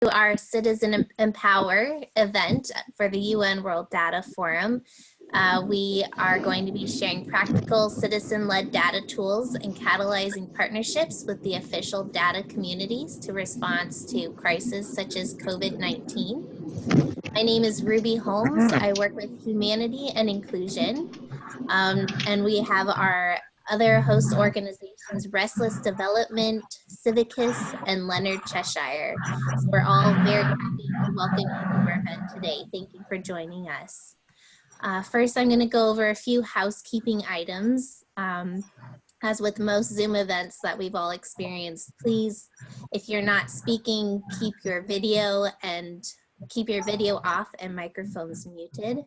To our CitizEMPOWER event for the UN World Data Forum. We are going to be sharing practical citizen-led data tools and catalyzing partnerships with the official data communities to respond to crises such as COVID-19. My name is Ruby Holmes. I work with Humanity and Inclusion, and we have our other host organizations, Restless Development, CIVICUS, and Leonard, Cheshire. So we're all very happy to welcome you to our event today. Thank you for joining us. First, I'm going to go over a few housekeeping items. As with most Zoom events that we've all experienced, please, if you're not speaking, keep your video off and microphones muted.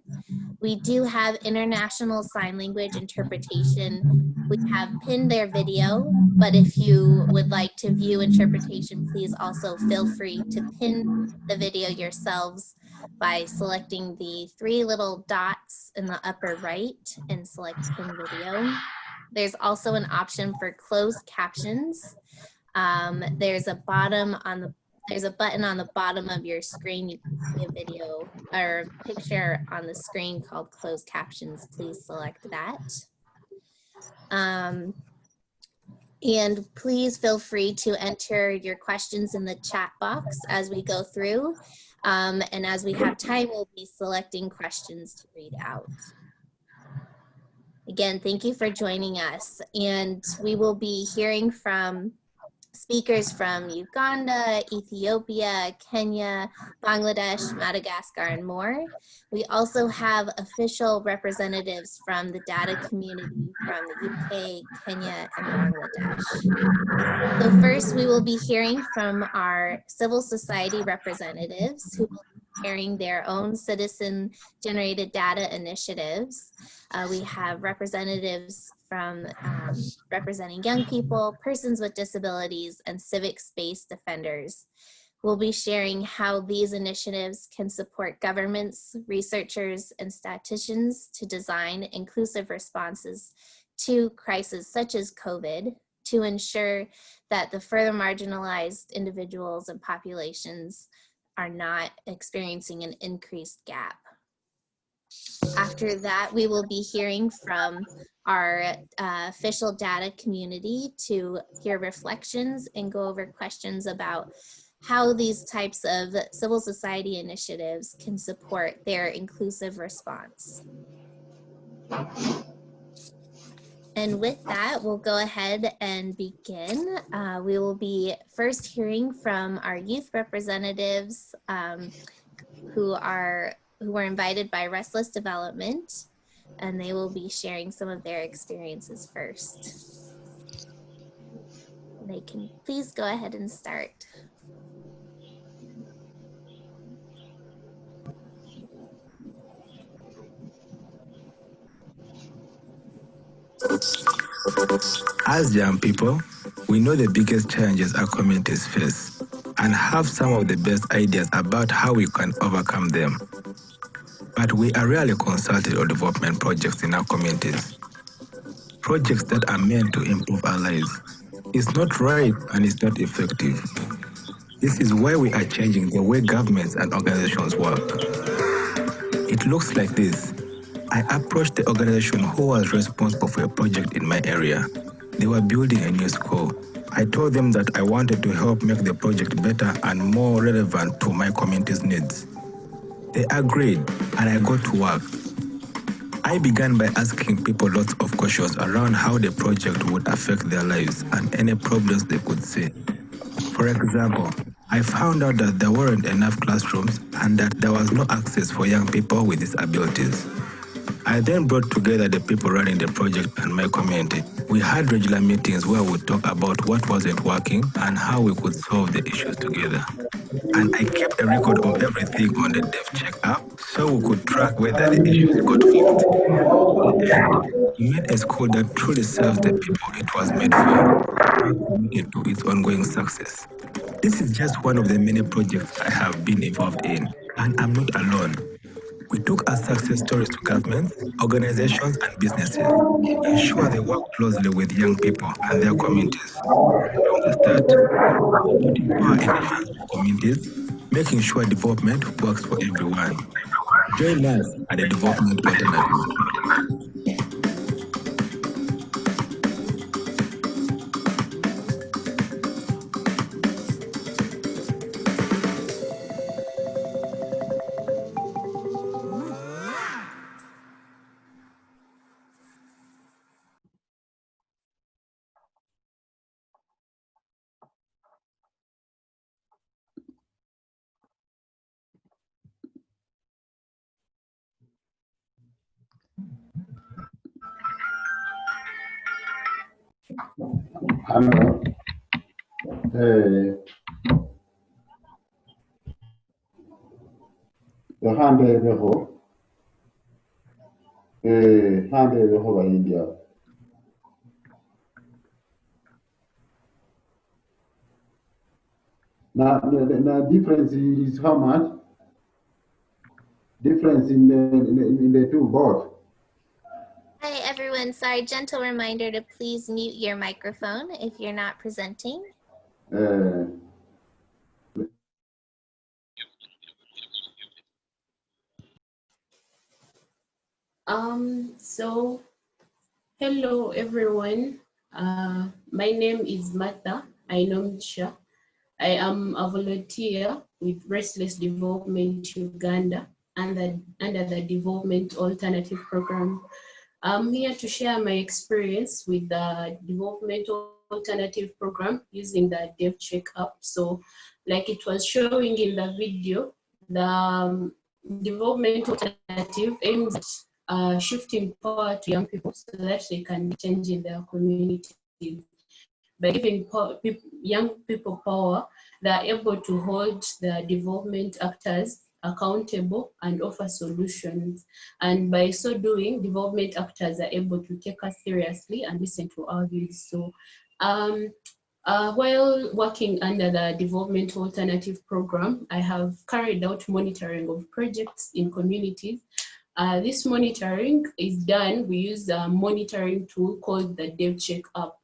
We do have international sign language interpretation. We have pinned their video, but if you would like to view interpretation, please also feel free to pin the video yourselves by selecting the three little dots in the upper right and select pin video. There's also an option for closed captions. There's a button on the bottom of your screen. You can see a video or picture on the screen called closed captions. Please select that. And please feel free to enter your questions in the chat box as we go through. And as we have time, we'll be selecting questions to read out. Again, thank you for joining us. And we will be hearing from speakers from Uganda, Ethiopia, Kenya, Bangladesh, Madagascar, and more. We also have official representatives from the data community from the UK, Kenya, and Bangladesh. So first, we will be hearing from our civil society representatives who will be sharing their own citizen-generated data initiatives. We have representatives from representing young people, persons with disabilities, and civic space defenders. We'll be sharing how these initiatives can support governments, researchers, and statisticians to design inclusive responses to crises such as COVID to ensure that the further marginalized individuals and populations are not experiencing an increased gap. After that, we will be hearing from our official data community to hear reflections and go over questions about how these types of civil society initiatives can support their inclusive response. And with that, we'll go ahead and begin. We will be first hearing from our youth representatives who were invited by Restless Development, and they will be sharing some of their experiences first. They can please go ahead and start. As young people, we know the biggest challenges our communities face and have some of the best ideas about how we can overcome them. But we are rarely consulted on development projects in our communities. Projects that are meant to improve our lives. It's not right and it's not effective. This is why we are changing the way governments and organizations work. It looks like this. I approached the organization who was responsible for a project in my area. They were building a new school. I told them that I wanted to help make the project better and more relevant to my community's needs. They agreed, and I got to work. I began by asking people lots of questions around how the project would affect their lives and any problems they could see. For example, I found out that there weren't enough classrooms and that there was no access for young people with disabilities. I then brought together the people running the project and my community. We had regular meetings where we talked about what wasn't working and how we could solve the issues together. And I kept a record of everything on the Dev Check app so we could track whether the issues got fixed. We made a school that truly serves the people it was made for, into its ongoing success. This is just one of the many projects I have been involved in, and I'm not alone. We took our success stories to governments, organizations, and businesses, ensure they work closely with young people and their communities. From the start, putting power in the hands of communities making sure development works for everyone. Join us at the Development Alternative. Hello. Hande beho ba India. Now the difference is how much? Difference in the two both. Hi everyone, sorry, gentle reminder to please mute your microphone if you're not presenting. So hello everyone. My name is Martha Ainomcha. I am a volunteer with Restless Development Uganda under the Development Alternative Program. I'm here to share my experience with the Development Alternative Program using the DevCheck app. So like it was showing in the video, the Development Alternative aims at shifting power to young people so that they can change in their communities. By giving young people power, they are able to hold the development actors accountable and offer solutions. And by so doing, development actors are able to take us seriously and listen to our views. So while working under the Development Alternative Program, I have carried out monitoring of projects in communities. This monitoring is done, we use a monitoring tool called the DevCheck app.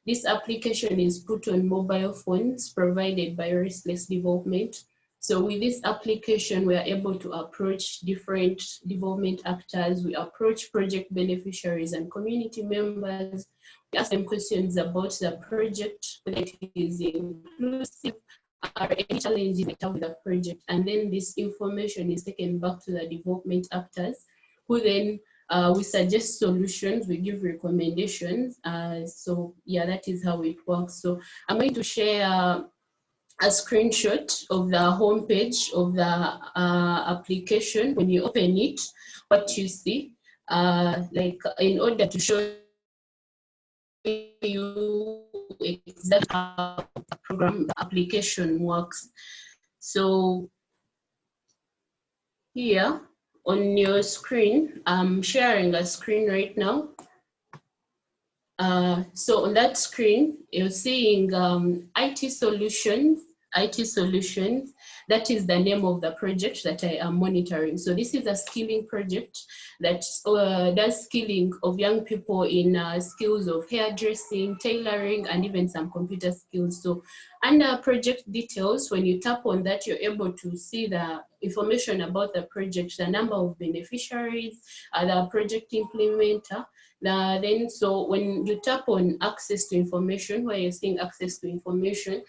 This application is put on mobile phones provided by Restless Development. So with this application, we are able to approach different development actors. We approach project beneficiaries and community members. We ask them questions about the project, whether it is inclusive, or any challenges they have with the project. And then this information is taken back to the development actors, who then we suggest solutions, we give recommendations. So yeah, that is how it works. So I'm going to share a screenshot of the homepage of the application. When you open it, what you see, like in order to show you exactly how the program, the application works. So here on your screen, I'm sharing a screen right now. So on that screen, you're seeing IT solutions. That is the name of the project that I am monitoring. So this is a skilling project that does skilling of young people in skills of hairdressing, tailoring, and even some computer skills. So under project details, when you tap on that, you're able to see the information about the project, the number of beneficiaries, the project implementer. Then, so when you tap on access to information, where you're seeing access to information,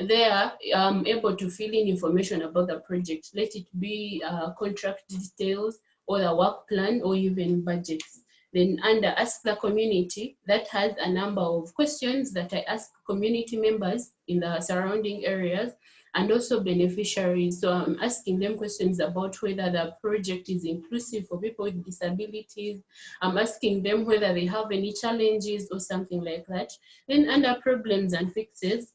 there I'm able to fill in information about the project. Let it be contract details or the work plan or even budgets. Then under Ask the Community, that has a number of questions that I ask community members in the surrounding areas and also beneficiaries. So I'm asking them questions about whether the project is inclusive for people with disabilities. I'm asking them whether they have any challenges or something like that. Then under Problems and Fixes,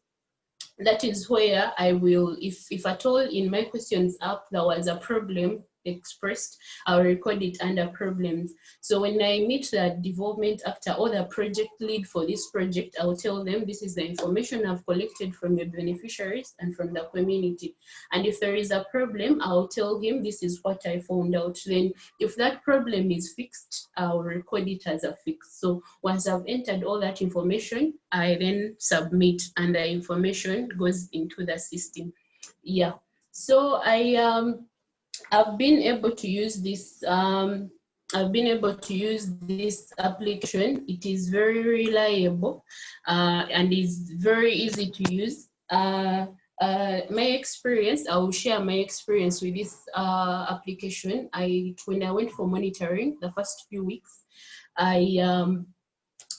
that is where I will, if at all in my questions app there was a problem expressed, I'll record it under Problems. So when I meet the development actor or the project lead for this project, I'll tell them this is the information I've collected from the beneficiaries and from the community. And if there is a problem, I'll tell him this is what I found out. Then if that problem is fixed, I'll record it as a fix. So once I've entered all that information, I then submit and the information goes into the system. Yeah. So I've been able to use this. Application. It is very reliable and is very easy to use. My experience, I will share my experience with this application. When I went for monitoring the first few weeks,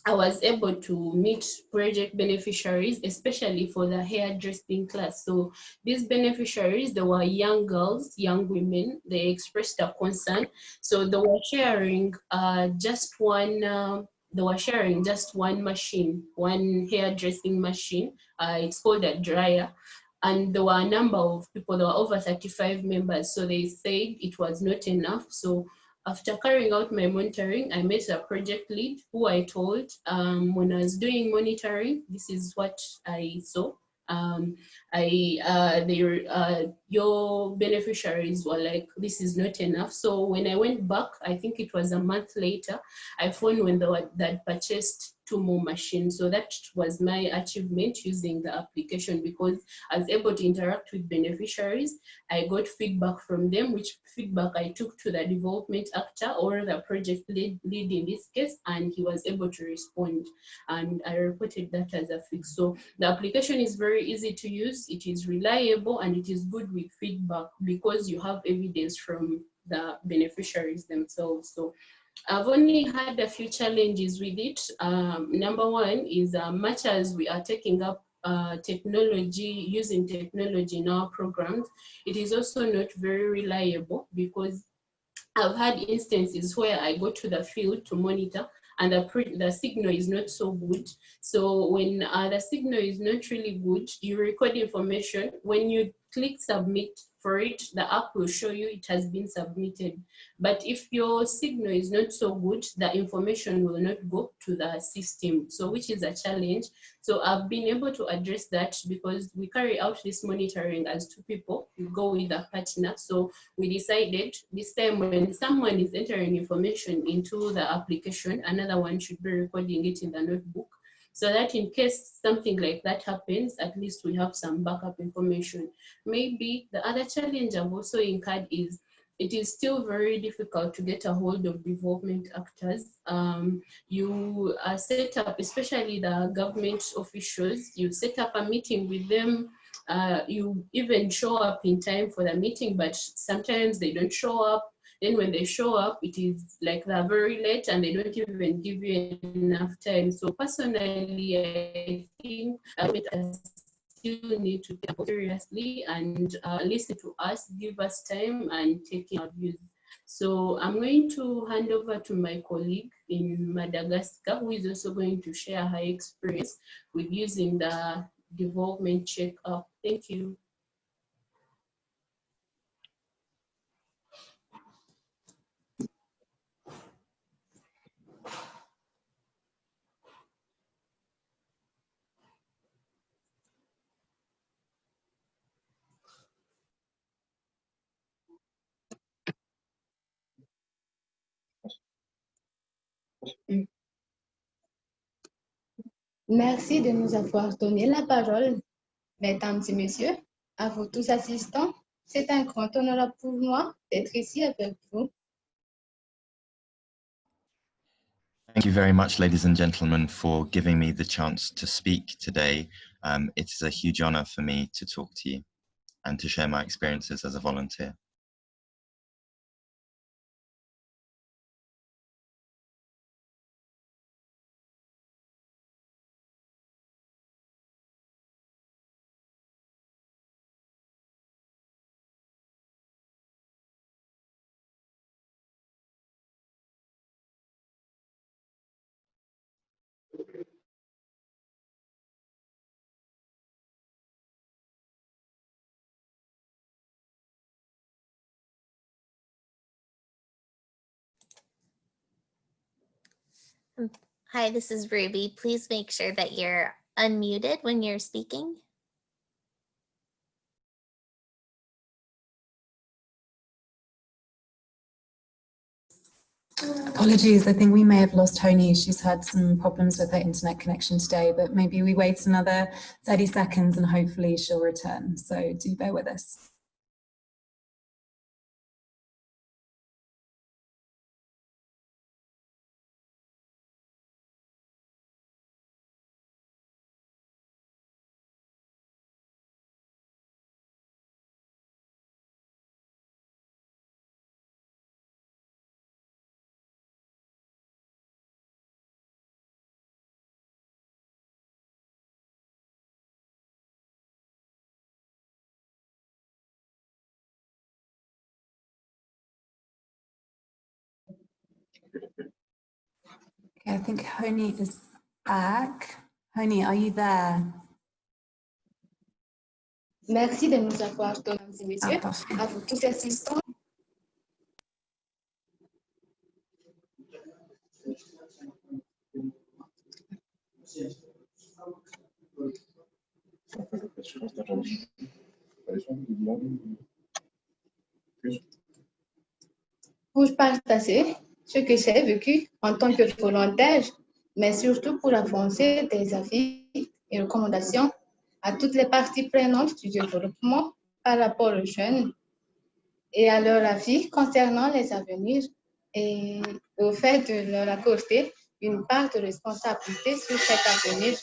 I was able to meet project beneficiaries, especially for the hairdressing class. So these beneficiaries, they were young girls, young women. They expressed a concern. So they were sharing just one. They were sharing just one machine, one hairdressing machine. It's called a dryer. And there were a number of people, there were over 35 members. So they said it was not enough. So after carrying out my monitoring, I met a project lead who I told when I was doing monitoring, this is what I saw. Your beneficiaries were like, this is not enough. So when I went back, I think it was a month later, I found when they purchased 2 more machines. So that was my achievement using the application, because I was able to interact with beneficiaries. I got feedback from them, which feedback I took to the development actor or the project lead in this case, and he was able to respond. And I reported that as a fix. So the application is very easy to use, it is reliable, and it is good with feedback because you have evidence from the beneficiaries themselves. So I've only had a few challenges with it. Number one is much as we are taking up using technology in our programs, it is also not very reliable, because I've had instances where I go to the field to monitor and the signal is not so good. So when the signal is not really good, you record information. When you click submit for it, the app will show you it has been submitted. But if your signal is not so good, the information will not go to the system, so which is a challenge. So I've been able to address that because we carry out this monitoring as 2 people. We go with a partner. So we decided this time when someone is entering information into the application, another one should be recording it in the notebook, so that in case something like that happens, at least we have some backup information. Maybe the other challenge I've also incurred is it is still very difficult to get a hold of development actors. You are set up, especially the government officials, you set up a meeting with them. You even show up in time for the meeting, but sometimes they don't show up. Then when they show up, it is like they're very late and they don't even give you enough time. So personally, I think I still need to take it seriously and listen to us, give us time and take our views. So I'm going to hand over to my colleague in Madagascar, who is also going to share her experience with using the development check up. Thank you. Merci de nous avoir donné la parole, mesdames et messieurs, à vous tous assistants. C'est un grand honneur pour moi d'être ici avec vous. Thank you very much, ladies and gentlemen, for giving me the chance to speak today. It is a huge honor for me to talk to you and to share my experiences as a volunteer. Hi, this is Ruby. Please make sure that you're unmuted when you're speaking. Apologies, I think we may have lost Tony. She's had some problems with her internet connection today, but maybe we wait another 30 seconds and hopefully she'll return. So do bear with us. Okay, I think Honi is back. Honi, are you there? Merci de nous avoir, mesdames et messieurs, Ah, parfait. à vous tous assistants. Pour partager ce que j'ai vécu en tant que volontaire, mais surtout pour avancer des avis et recommandations à toutes les parties prenantes du développement par rapport aux jeunes et à leur avis concernant les avenirs et au fait de leur accorder une part de responsabilité sur cet avenir.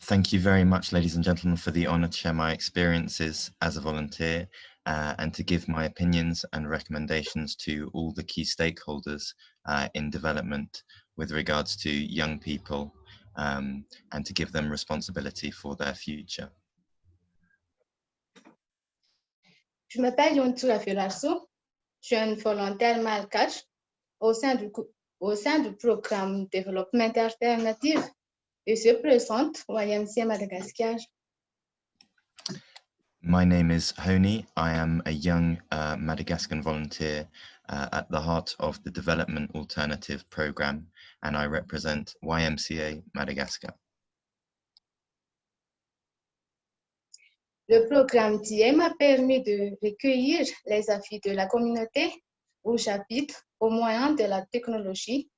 Thank you very much, ladies and gentlemen, for the honour to share my experiences as a volunteer and to give my opinions and recommendations to all the key stakeholders in development with regards to young people and to give them responsibility for their future. Je m'appelle Untitled Chapter, jeune volontaire malgache au sein du programme Développement Alternatif et se présente au YMCA Madagascar. My name is Honi. I am a young Madagascan volunteer at the heart of the Development Alternative Programme, and I represent YMCA Madagascar. Le programme TIE m'a permis de recueillir les avis de la communauté au chapitre au moyen de la technologie.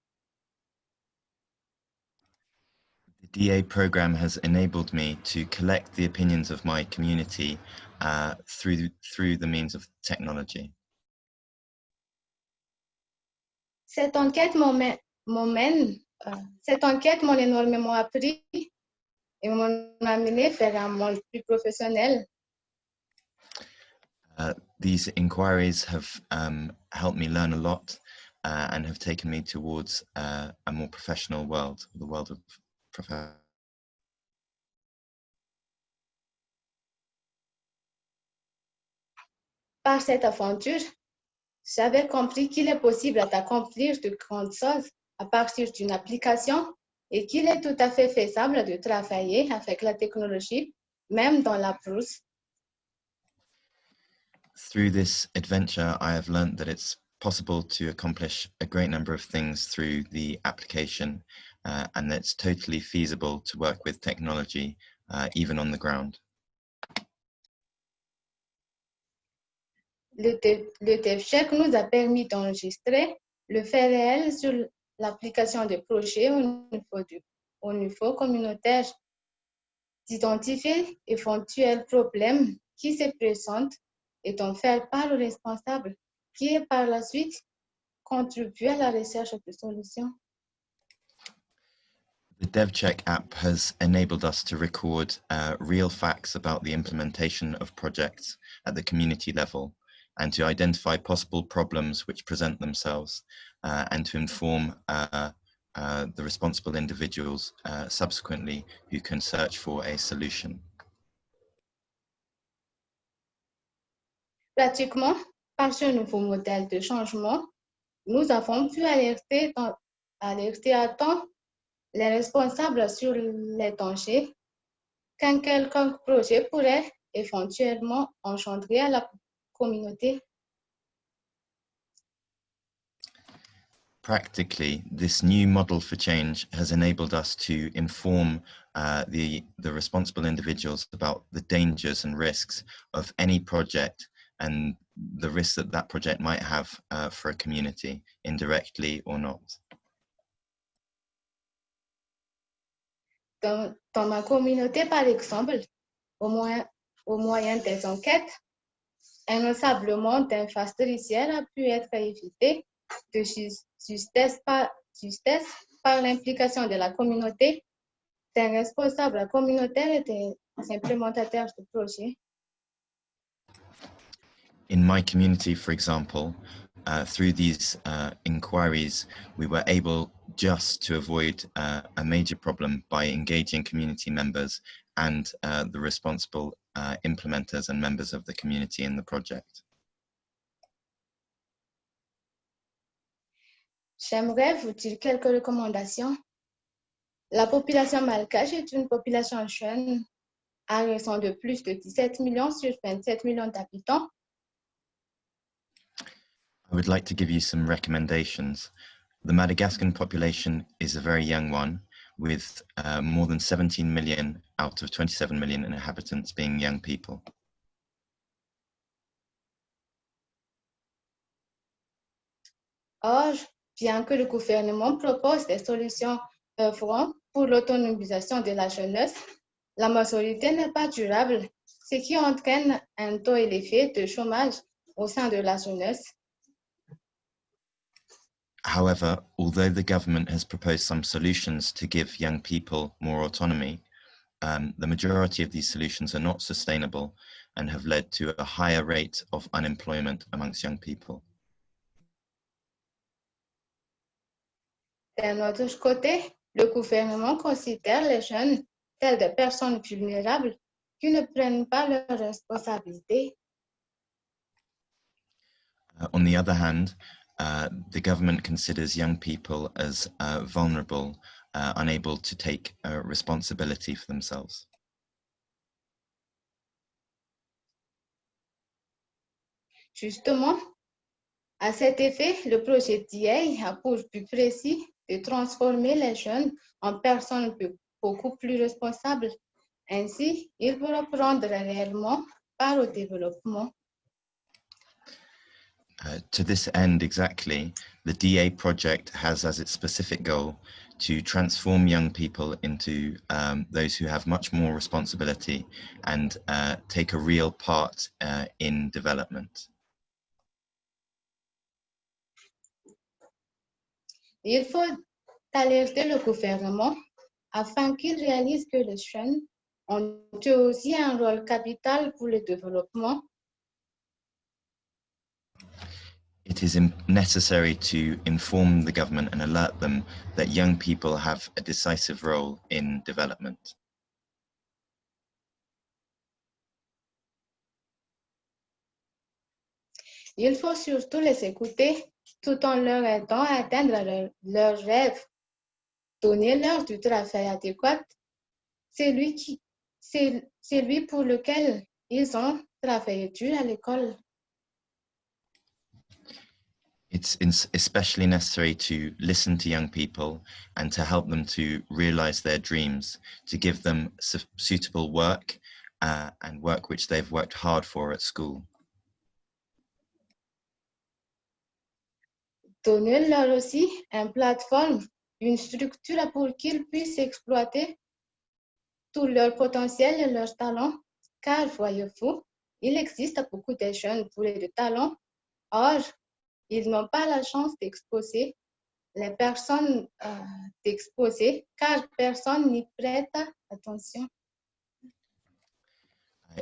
The DA programme has enabled me to collect the opinions of my community through the means of technology. Cette enquête m'a énormément appris et m'a amené vers un monde plus professionnel. These inquiries have helped me learn a lot and have taken me towards a more professional world, the world of profession. Par cette aventure, j'avais compris qu'il est possible d'accomplir de grandes choses à partir d'une application et qu'il est tout à fait faisable de travailler avec la technologie, même dans la brousse. Through this adventure, I have learned that it's possible to accomplish a great number of things through the application and that it's totally feasible to work with technology, even on the ground. Le DevCheck nous a permis d'enregistrer le fait réel sur l'application de projet au niveau communautaire, d'identifier éventuels problèmes qui se présentent et d'en faire part au responsable qui est par la suite contribué à la recherche de solutions. The DevCheck app has enabled us to record real facts about the implementation of projects at the community level and to identify possible problems which present themselves and to inform the responsible individuals subsequently who can search for a solution. Pratiquement, par ce nouveau modèle de changement, nous avons pu alerter à temps les responsables sur les dangers qu'un quelconque projet pourrait éventuellement engendrer à la communauté. Practically, this new model for change has enabled us to inform the responsible individuals about the dangers and risks of any project and the risks that that project might have for a community, indirectly or not. Dans ma communauté, par exemple, au moyen des enquêtes, un ensablement d'un phase tertiaire a pu être évité de justesse par l'implication de la communauté, d'un responsable communautaire et des implémentateurs de projets. In my community, for example, through these inquiries, we were able just to avoid a major problem by engaging community members and the responsible implementers and members of the community in the project. J'aimerais vous dire quelques recommandations. La population malgache est une population jeune à raison de plus de 17 millions sur 27 millions d'habitants. I would like to give you some recommendations. The Madagascan population is a very young one, with more than 17 million out of 27 million inhabitants being young people. Or, bien que le gouvernement propose des solutions œuvrant pour l'autonomisation de la jeunesse, la majorité n'est pas durable, ce qui entraîne un taux élevé de chômage au sein de la jeunesse. However, although the government has proposed some solutions to give young people more autonomy, the majority of these solutions are not sustainable and have led to a higher rate of unemployment amongst young people. D'un autre côté, le gouvernement considère les jeunes tels des personnes vulnérables qui ne prennent pas leurs responsabilités. On the other hand, the government considers young people as vulnerable, unable to take responsibility for themselves. Justement, à cet effet, le projet d'IA a pour but précis de transformer les jeunes en personnes beaucoup plus responsables. Ainsi, ils pourront prendre réellement part au développement. To this end exactly, the DA project has as its specific goal to transform young people into those who have much more responsibility and take a real part in development. Il faut alerter le gouvernement afin qu'il réalise que les jeunes ont aussi un rôle capital pour le développement. It is necessary to inform the government and alert them that young people have a decisive role in development. Il faut surtout les écouter tout en leur aidant à atteindre leurs rêves. Donner-leur du travail adéquat, c'est lui pour lequel ils ont travaillé dur à l'école. It's especially necessary to listen to young people and to help them to realize their dreams, to give them suitable work and work which they've worked hard for at school. Donner-leur aussi une plateforme, une structure pour qu'ils puissent exploiter tout leur potentiel et leurs talents, car voyez-vous, il existe beaucoup de jeunes bourrés de talents, or, ils n'ont pas la chance d'exposer les personnes car personne n'y prête attention.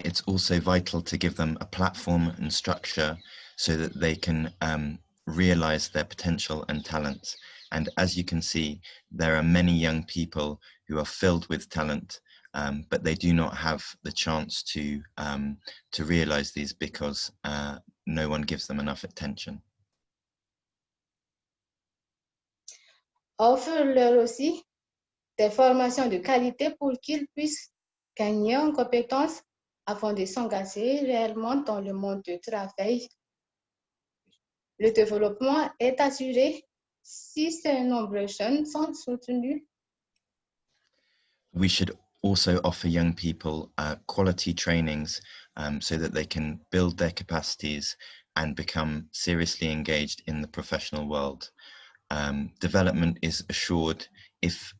It's also vital to give them a platform and structure so that they can realize their potential and talents. And as you can see, there are many young people who are filled with talent, but they do not have the chance to realize these because no one gives them enough attention. Offre-leur aussi des formations de qualité pour qu'ils puissent gagner en compétences afin de s'engager réellement dans le monde du travail. Le développement est assuré si ces nombreux jeunes sont soutenus. We should also offer young people quality trainings so that they can build their capacities and become seriously engaged in the professional world. Development is assured if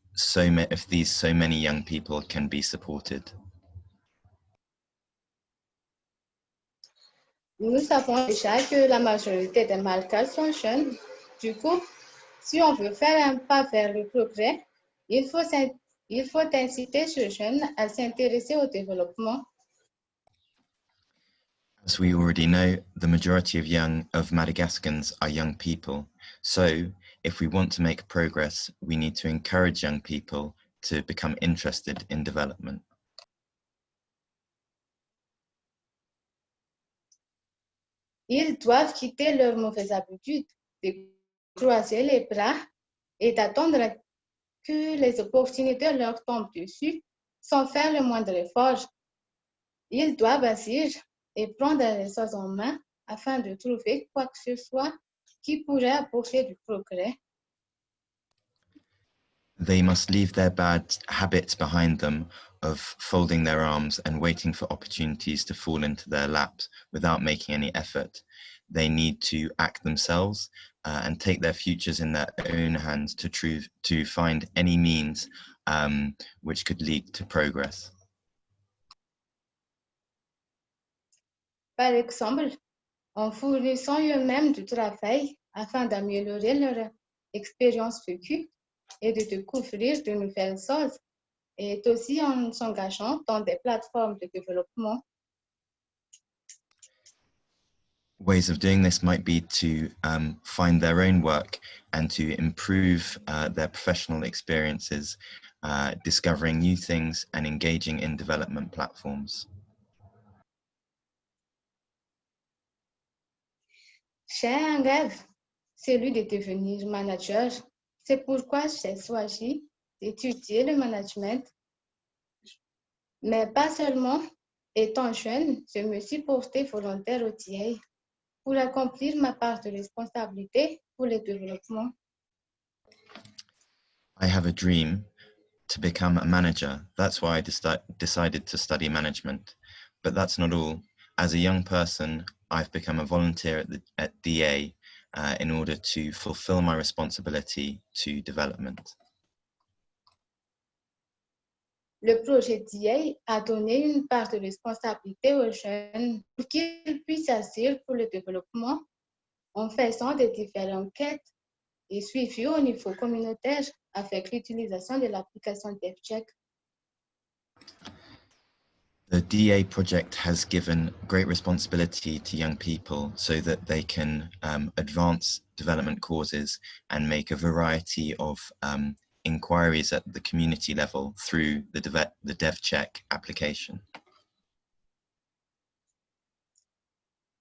these so many young people can be supported. Nous savons déjà que la majorité des Malgaches sont jeunes. Du coup, si on veut faire un pas vers le progrès, il faut inciter ces jeunes à s'intéresser au développement. As we already know, the majority of Madagascans are young people. So if we want to make progress, we need to encourage young people to become interested in development. Ils doivent quitter leurs mauvaises habitudes croiser les bras et d'attendre que les opportunités leur tombent dessus sans faire le moindre effort. Ils doivent agir et prendre les choses en main afin de trouver quoi que ce soit qui pourrait apporter du progrès. They must leave their bad habits behind them of folding their arms and waiting for opportunities to fall into their laps without making any effort. They need to act themselves and take their futures in their own hands to find any means which could lead to progress. Par exemple, en fournissant eux-mêmes du travail afin d'améliorer leur expérience vécue et de découvrir de nouvelles choses, et aussi en s'engageant dans des plateformes de développement. Ways of doing this might be to find their own work and to improve their professional experiences, discovering new things and engaging in development platforms. J'ai un rêve, celui de devenir manager. C'est pourquoi j'ai choisi d'étudier le management. Mais pas seulement, étant jeune, je me suis portée volontaire au TA pour accomplir ma part de responsabilité pour le développement. I have a dream to become a manager. That's why I decided to study management. But that's not all. As a young person, I've become a volunteer at DA in order to fulfill my responsibility to development. Le projet DA a donné une part de responsabilité aux jeunes pour qu'ils puissent agir pour le développement en faisant des différentes quêtes et suivis au niveau communautaire avec l'utilisation de l'application DevCheck. The DA project has given great responsibility to young people so that they can advance development causes and make a variety of inquiries at the community level through the DevCheck application.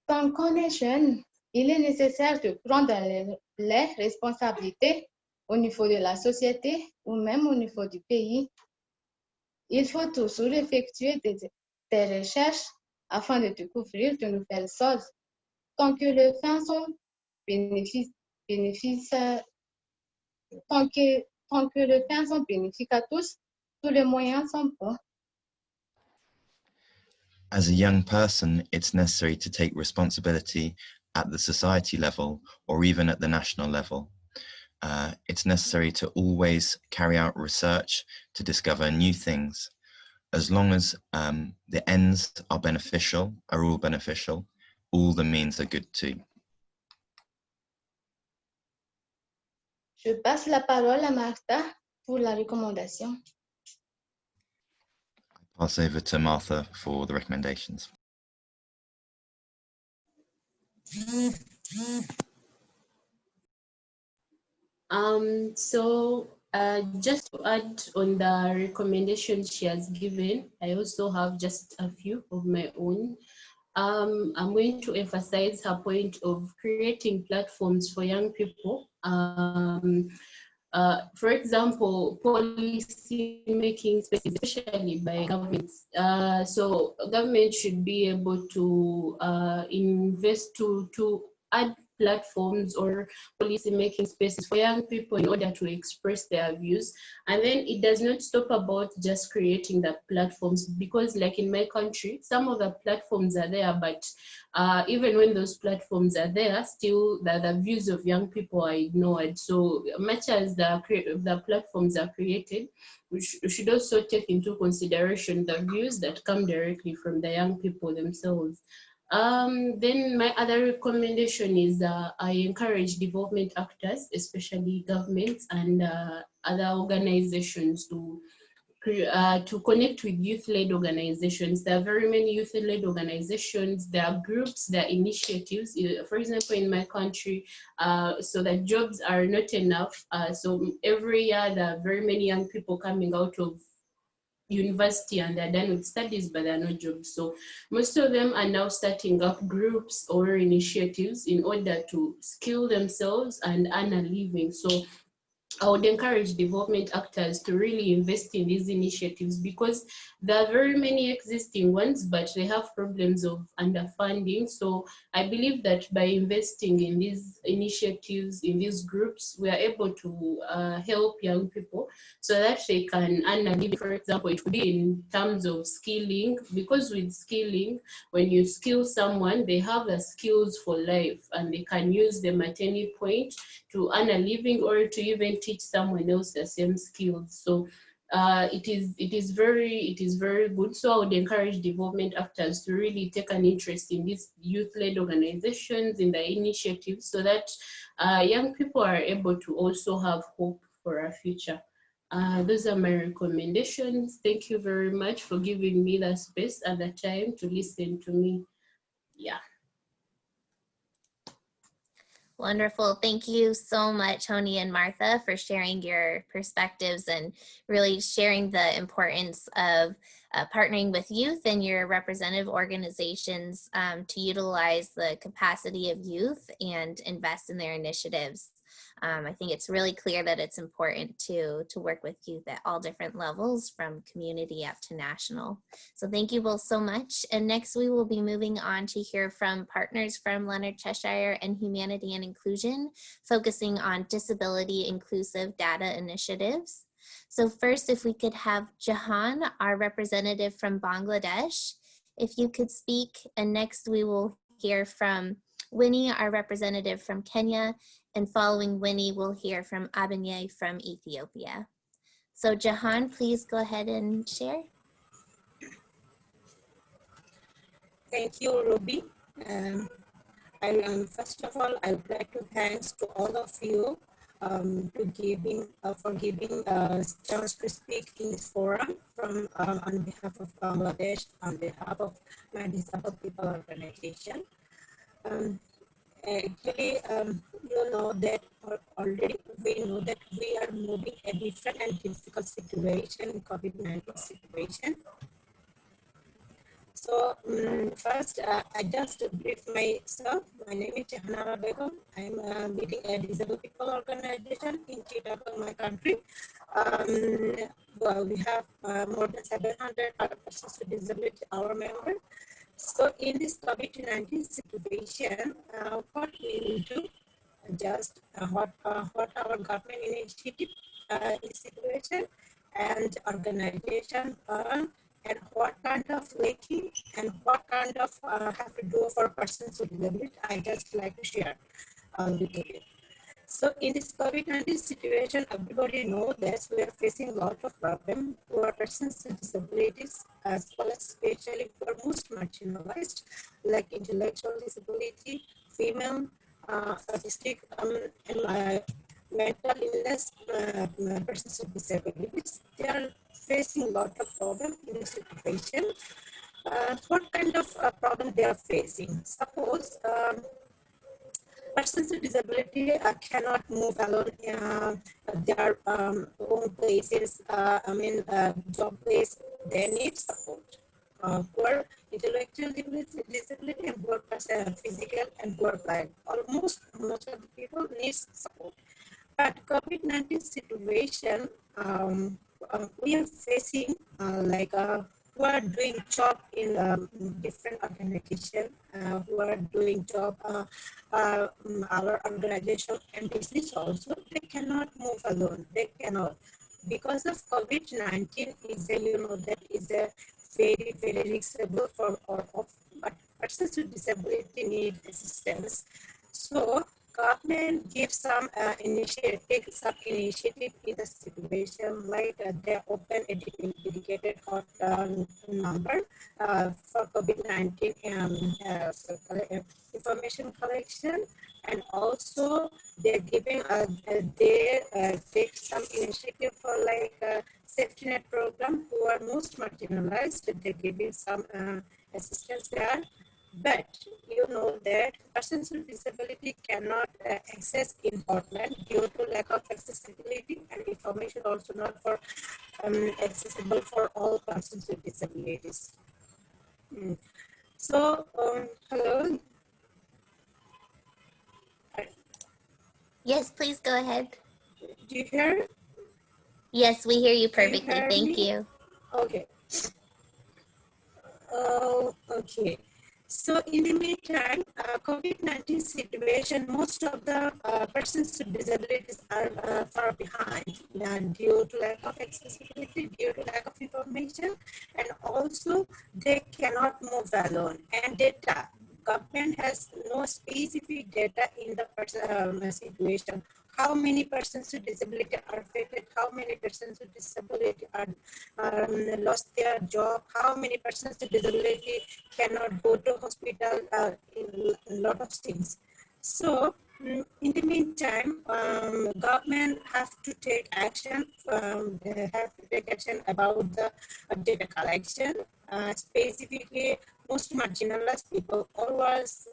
Tant qu'on est jeune, il est nécessaire de prendre les responsabilités au niveau de la société ou même au niveau du pays. Il faut toujours effectuer des recherches afin de découvrir de nouvelles choses. Tant que les fins sont bénéfiques à tous les moyens sont bons. As a young person, it's necessary to take responsibility at the society level or even at the national level. It's necessary to always carry out research to discover new things. As long as the ends are all beneficial, all the means are good too. Je passe la parole à Martha pour la recommandation. Pass over to Martha for the recommendations. Just to add on the recommendations she has given, I also have just a few of my own. I'm going to emphasize her point of creating platforms for young people. For example, policy making spaces, especially by governments. So government should be able to invest to add platforms or policy making spaces for young people in order to express their views. And then it does not stop about just creating the platforms, because like in my country, some of the platforms are there, but even when those platforms are there, still the views of young people are ignored. So much as the platforms are created, we should also take into consideration the views that come directly from the young people themselves. Then my other recommendation is I encourage development actors, especially governments and other organizations to connect with youth-led organizations. There are very many youth-led organizations, there are groups, there are initiatives. For example, in my country, so that jobs are not enough. So every year there are very many young people coming out of university and they're done with studies, but there are no jobs. So most of them are now starting up groups or initiatives in order to skill themselves and earn a living. So I would encourage development actors to really invest in these initiatives, because there are very many existing ones, but they have problems of underfunding. So I believe that by investing in these initiatives, in these groups, we are able to help young people so that they can earn a living. For example, it could be in terms of skilling, because with skilling, when you skill someone, they have the skills for life and they can use them at any point to earn a living or to even teach someone else the same skills. So it is very good. So I would encourage development actors to really take an interest in these youth-led organizations, in the initiatives, so that young people are able to also have hope for our future. Those are my recommendations. Thank you very much for giving me the space and the time to listen to me. Yeah. Wonderful. Thank you so much, Honi and Martha, for sharing your perspectives and really sharing the importance of partnering with youth and your representative organizations to utilize the capacity of youth and invest in their initiatives. I think it's really clear that it's important to work with youth at all different levels, from community up to national. So thank you both so much. And next we will be moving on to hear from partners from Leonard, Cheshire and Humanity and Inclusion, focusing on disability inclusive data initiatives. So first, if we could have Jahan, our representative from Bangladesh, if you could speak, and next we will hear from Winnie, our representative from Kenya, and following Winnie, we'll hear from Abinye from Ethiopia. So Jahan, please go ahead and share. Thank you, Ruby. First of all, I would like to thanks to all of you for giving a chance to speak in this forum from on behalf of Bangladesh, on behalf of my Disabled People Organization. Actually, you know that already we know that we are moving a different and difficult situation, COVID-19 situation. So first, I just brief myself. My name is Jahanara Begum. I'm leading a disabled people organization in Chittagong, my country. Well, we have more than 700 persons with disability, our members. So in this COVID-19 situation, what we will do, just what our government initiative situation and organization and what kind of linking and what kind of have to do for persons with disability, I just like to share a little bit. So in this COVID-19 situation, everybody knows that we are facing a lot of problems for persons with disabilities, as well as especially for most marginalized, like intellectual disability, female, autistic, and mental illness, persons with disabilities. They are facing a lot of problems in this situation. What kind of problem they are facing? Suppose persons with disability cannot move alone their own places, job place. They need support. For intellectual disability and for physical and work life, most of the people need support. But COVID-19 situation, we are facing who are doing job in different organizations, who are doing job our organization and business also, they cannot move alone. They cannot, because of COVID-19 is a, you know, that is a very, very risky for all of, but persons with disability need assistance. So government gives some initiative in the situation, like they open a dedicated hotline number for COVID-19 information collection, and also they're giving they take some initiative for like safety net program who are most marginalized. They're giving some assistance there. But you know that persons with disability cannot access in hotline due to lack of accessibility and information also not for accessible for all persons with disabilities. So, hello. Yes, please go ahead. Do you hear? Yes, we hear you Do you perfectly. hear Thank me? you. Okay. Okay. So in the meantime, COVID-19 situation, most of the persons with disabilities are far behind due to lack of accessibility, due to lack of information, and also they cannot move alone. And data, government has no specific data in the situation. How many persons with disability are affected? How many persons with disability are lost their job? How many persons with disability cannot go to hospital? In a lot of things. So in the meantime, government have to take action. They have to take action about the data collection. Specifically, most marginalized people always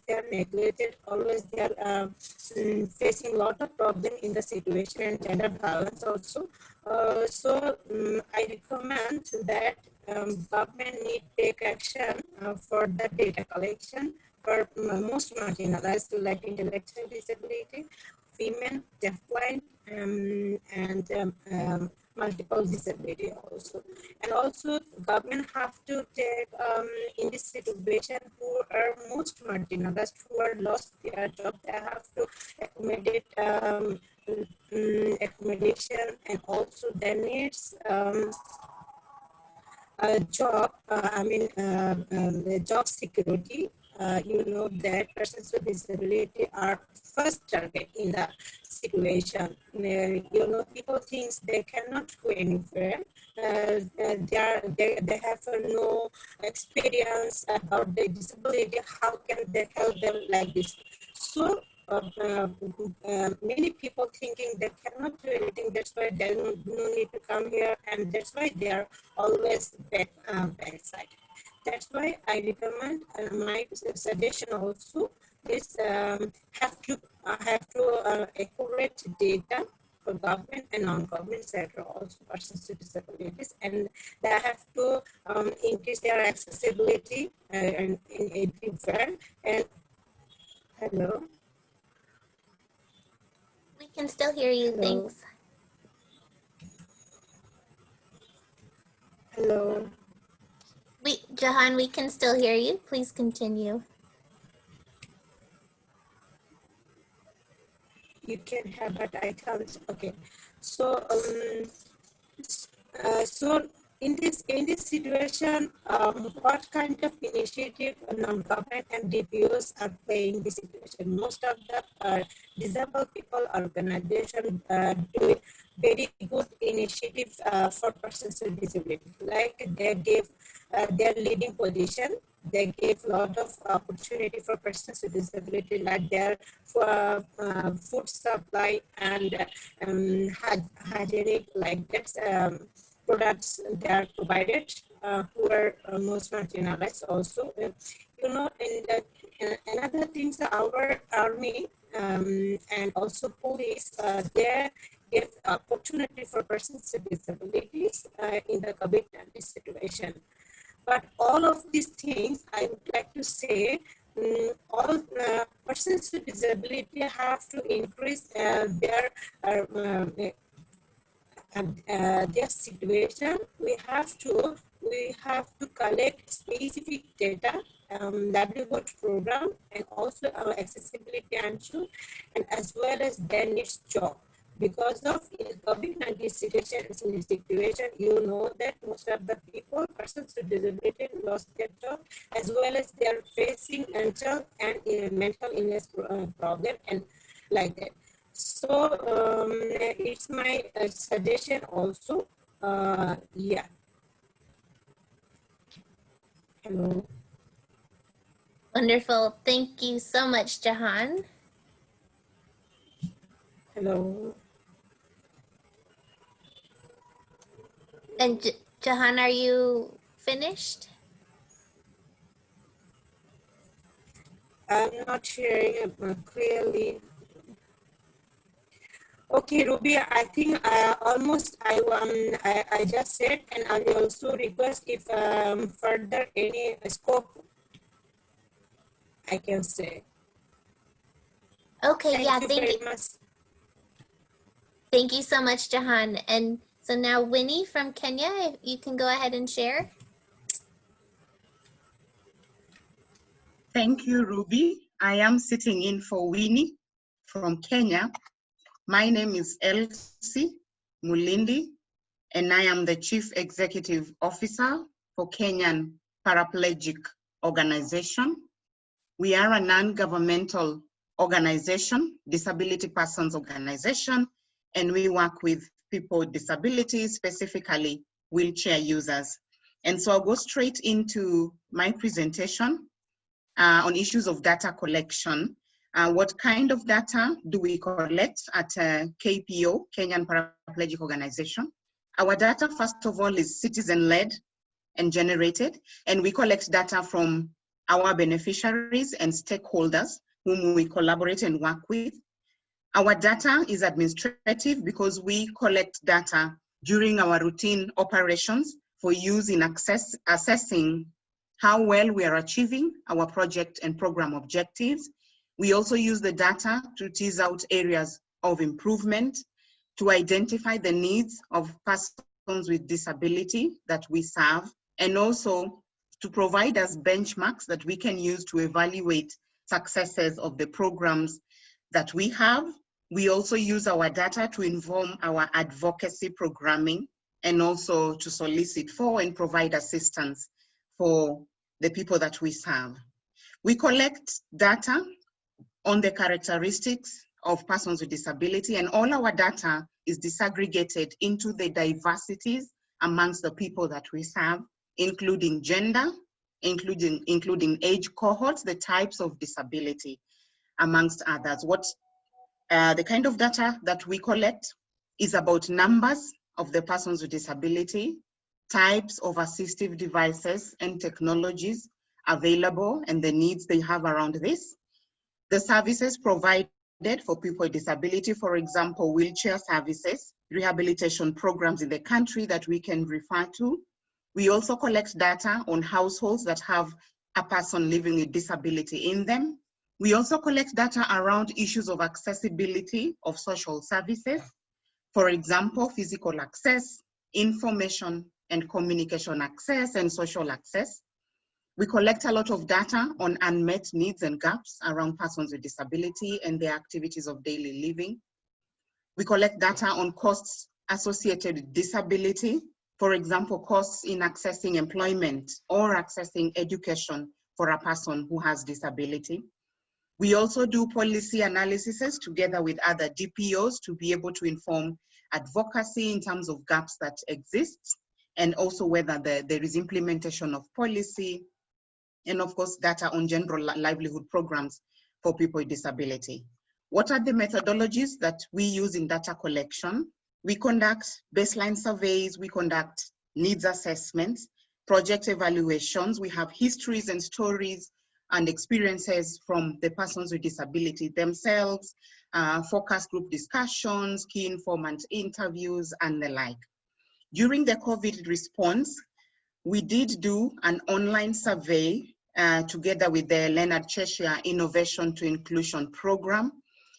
they are neglected, always they are facing a lot of problem in the situation and gender violence also. I recommend that government need to take action for the data collection for most marginalized like intellectual disability, women, deafblind, and multiple disability also. And also government have to take in this situation who are most marginalized, who are lost their job, they have to accommodate accommodation, and also their needs job, the job security. You know that persons with disability are first target in the situation. You know, people think they cannot go anywhere. They have no experience about their disability. How can they help them like this? So many people thinking they cannot do anything. That's why they don't need to come here, and that's why they are always backside. That's why I recommend my suggestion also is have to accurate data for government and non-government sector, also persons with disabilities, and they have to increase their accessibility in everywhere. And hello. We can still hear you. Hello. Thanks. Hello. Jahan, we can still hear you. Please continue. You can have, but I can't. Okay. So so in this situation, what kind of initiative non-government and DPOs are playing this situation? Most of the disabled people organization do very good initiative for persons with disability. Like they give their leading position. They give a lot of opportunity for persons with disability, like their food supply and hygienic, like that's products they are provided who are most marginalized also. You know, and another things, our army and also police, they give opportunity for persons with disabilities in the COVID-19 situation. But all of these things, I would like to say, all persons with disability have to increase their situation. We have to collect specific data, livelihood program, and also our accessibility and as well as their needs job. Because of COVID-19 situation, you know that most of the people, persons with disability, lost their job, as well as they are facing mental illness problem and like that. So it's my suggestion also. Yeah. Hello. Wonderful. Thank you so much, Jahan. Hello. And Jahan, are you finished? I'm not hearing clearly. Okay, Ruby, I think almost I just said, and I will also request if further any scope I can say. Okay, yeah, Thank you very much. Thank you so much, Jahan. And so now Winnie from Kenya, if you can go ahead and share. Thank you, Ruby. I am sitting in for Winnie from Kenya. My name is Elsie Mulindi, and I am the Chief Executive Officer for Kenyan Paraplegic Organization. We are a non-governmental organization, disability persons organization, and we work with people with disabilities, specifically wheelchair users. And so I'll go straight into my presentation on issues of data collection. What kind of data do we collect at KPO, Kenyan Paraplegic Organization? Our data, first of all, is citizen-led and generated, and we collect data from our beneficiaries and stakeholders whom we collaborate and work with. Our data is administrative because we collect data during our routine operations for use in assessing how well we are achieving our project and program objectives. We also use the data to tease out areas of improvement, to identify the needs of persons with disability that we serve, and also to provide us benchmarks that we can use to evaluate successes of the programs that we have. We also use our data to inform our advocacy programming and also to solicit for and provide assistance for the people that we serve. We collect data on the characteristics of persons with disability, and all our data is disaggregated into the diversities amongst the people that we serve, including gender, including age cohorts, the types of disability, amongst others. The kind of data that we collect is about numbers of the persons with disability, types of assistive devices and technologies available and the needs they have around this, the services provided for people with disability, for example, wheelchair services, rehabilitation programs in the country that we can refer to. We also collect data on households that have a person living with disability in them. We also collect data around issues of accessibility of social services, for example, physical access, information and communication access, and social access. We collect a lot of data on unmet needs and gaps around persons with disability and their activities of daily living. We collect data on costs associated with disability, for example, costs in accessing employment or accessing education for a person who has disability. We also do policy analyses together with other DPOs to be able to inform advocacy in terms of gaps that exist, and also whether there is implementation of policy, and of course, data on general livelihood programs for people with disability. What are the methodologies that we use in data collection? We conduct baseline surveys, we conduct needs assessments, project evaluations, we have histories and stories and experiences from the persons with disability themselves, focus group discussions, key informant interviews, and the like. During the COVID response, we did do an online survey together with the Leonard Cheshire Innovation to Inclusion program,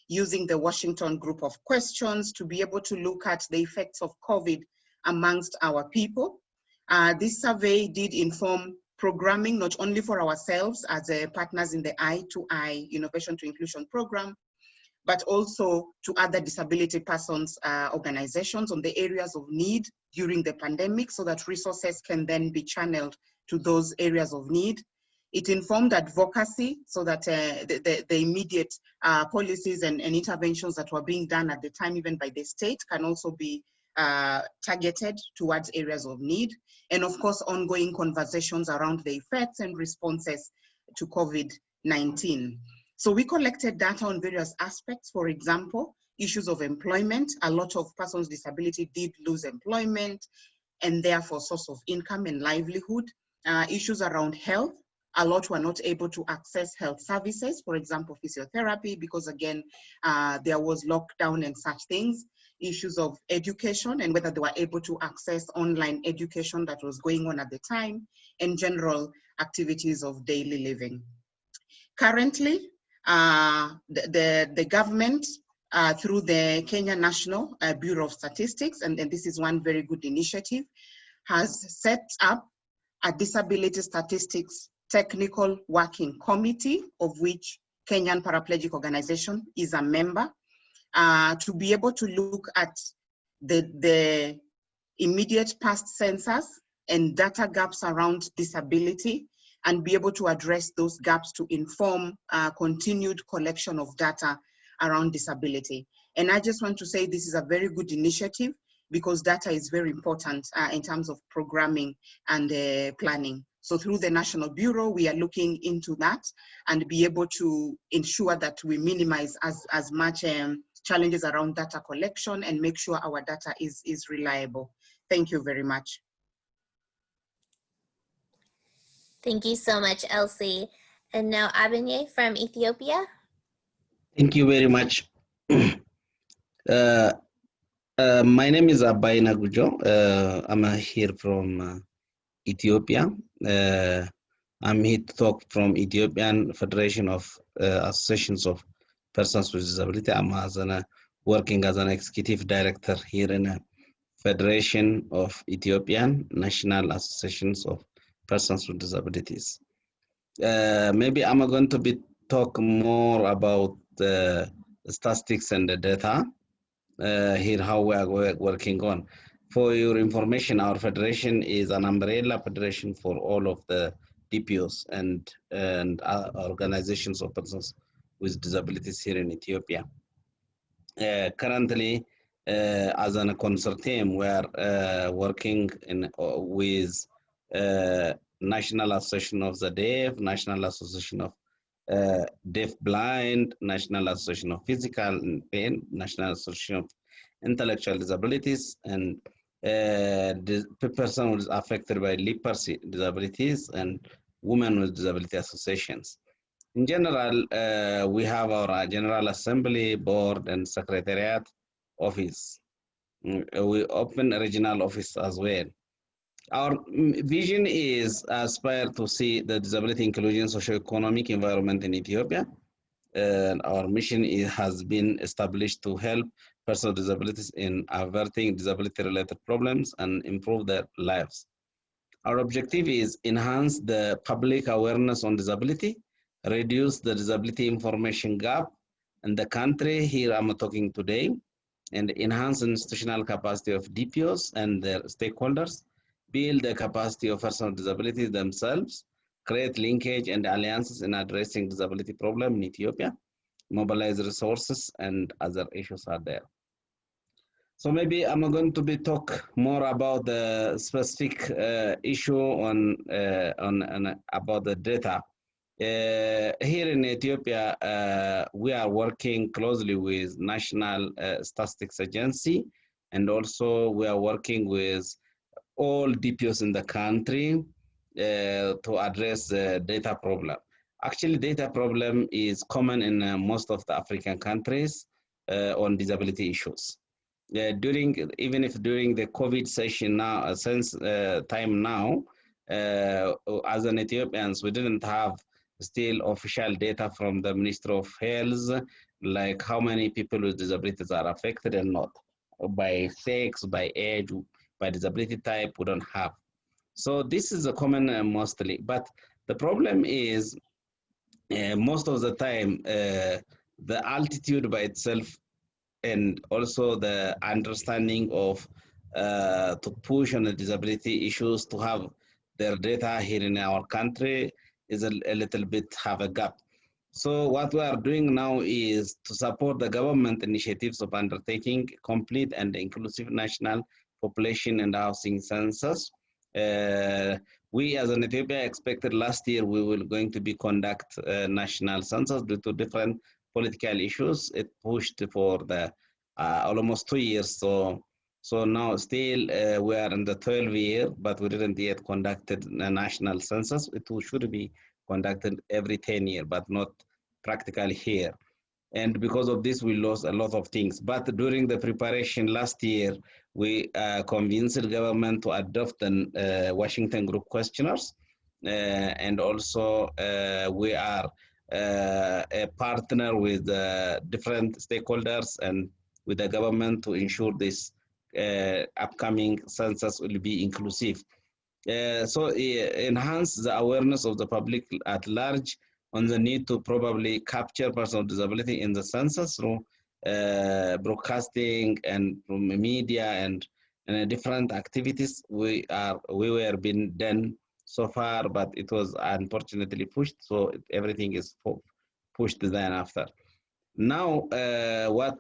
using the Washington group of questions to be able to look at the effects of COVID amongst our people. This survey did inform programming not only for ourselves as partners in the I2I Innovation to Inclusion program, but also to other disability persons organizations on the areas of need during the pandemic, so that resources can then be channeled to those areas of need. It informed advocacy so that the immediate policies and interventions that were being done at the time, even by the state, can also be targeted towards areas of need. And of course, ongoing conversations around the effects and responses to COVID-19. So we collected data on various aspects. For example, issues of employment. A lot of persons with disability did lose employment and therefore source of income and livelihood. Issues around health. a lot were not able to access health services, for example, physiotherapy, because again, there was lockdown and such things, issues of education and whether they were able to access online education that was going on at the time, and general activities of daily living. Currently, the government, through the Kenya National Bureau of Statistics, and this is one very good initiative, has set up a disability statistics technical working committee, of which Kenyan Paraplegic Organization is a member, to be able to look at the immediate past census and data gaps around disability, and be able to address those gaps to inform continued collection of data around disability. And I just want to say this is a very good initiative, because data is very important in terms of programming and planning. So through the National Bureau, we are looking into that and be able to ensure that we minimize as much challenges around data collection and make sure our data is reliable. Thank you very much. Thank you so much, Elsie. And now Abinye from Ethiopia. Thank you very much. My name is Abai Nagujo. I'm here from Ethiopia. I'm here to talk from Ethiopian Federation of Associations of Persons with Disability. I'm working as an executive director here in a Federation of Ethiopian National Associations of Persons with Disabilities. Maybe I'm going to talk more about the statistics and the data. Here how we are working on. For your information, our federation is an umbrella federation for all of the DPOs and organizations of persons with disabilities here in Ethiopia. Currently, as a consortium, we are working with National Association of the Deaf, National Association of Deaf Blind, National Association of Physical Pain, National Association of Intellectual Disabilities, and the persons affected by leprosy disabilities, and women with disability associations. In general, we have our General Assembly, Board, and Secretariat office. We open a regional office as well. Our vision is aspire to see the disability inclusion socio-economic environment in Ethiopia. And our mission has been established to help persons with disabilities in averting disability-related problems and improve their lives. Our objective is enhance the public awareness on disability, reduce the disability information gap in the country, here I'm talking today, and enhance institutional capacity of DPOs and their stakeholders, build the capacity of persons with disabilities themselves, create linkage and alliances in addressing disability problem in Ethiopia, mobilize resources, and other issues are there. So maybe I'm going to talk more about the specific issue on about the data. Here in Ethiopia, we are working closely with National Statistics Agency, and also we are working with all DPOs in the country to address the data problem. Actually, data problem is common in most of the African countries on disability issues. Even if during the COVID session now, since time now, as an Ethiopians, we didn't have still official data from the Ministry of Health, like how many people with disabilities are affected and not. By sex, by age, by disability type, we don't have. So this is a common mostly, but the problem is most of the time, the altitude by itself and also the understanding of to push on the disability issues to have their data here in our country is a little bit have a gap. So what we are doing now is to support the government initiatives of undertaking complete and inclusive national population and housing census. We as an Ethiopia expected last year we were going to be conduct national census due to different political issues. It pushed for the almost 2 years. So now still we are in the 12th year, but we didn't yet conducted a national census. It should be conducted every 10 years, but not practically here. And because of this, we lost a lot of things. But during the preparation last year, we convinced the government to adopt the Washington Group questionnaires. And also we are a partner with different stakeholders and with the government to ensure this upcoming census will be inclusive. So enhance the awareness of the public at large on the need to probably capture persons with disability in the census through broadcasting and from media and different activities we were being done so far, but it was unfortunately pushed, so everything is pushed then after. Now, what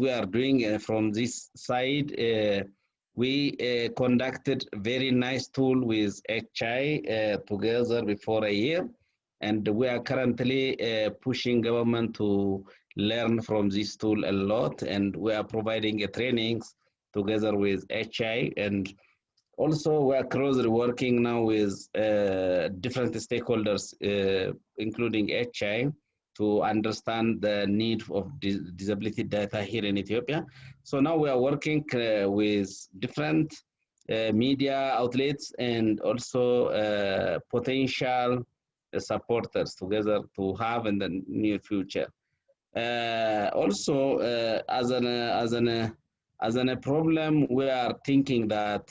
we are doing from this side, we conducted a very nice tool with HI together before a year, and we are currently pushing government to learn from this tool a lot, and we are providing trainings together with HI, and also we are closely working now with different stakeholders, including HI, to understand the need of disability data here in Ethiopia. So now we are working with different media outlets and also potential supporters together to have in the near future. Also, as a problem, we are thinking that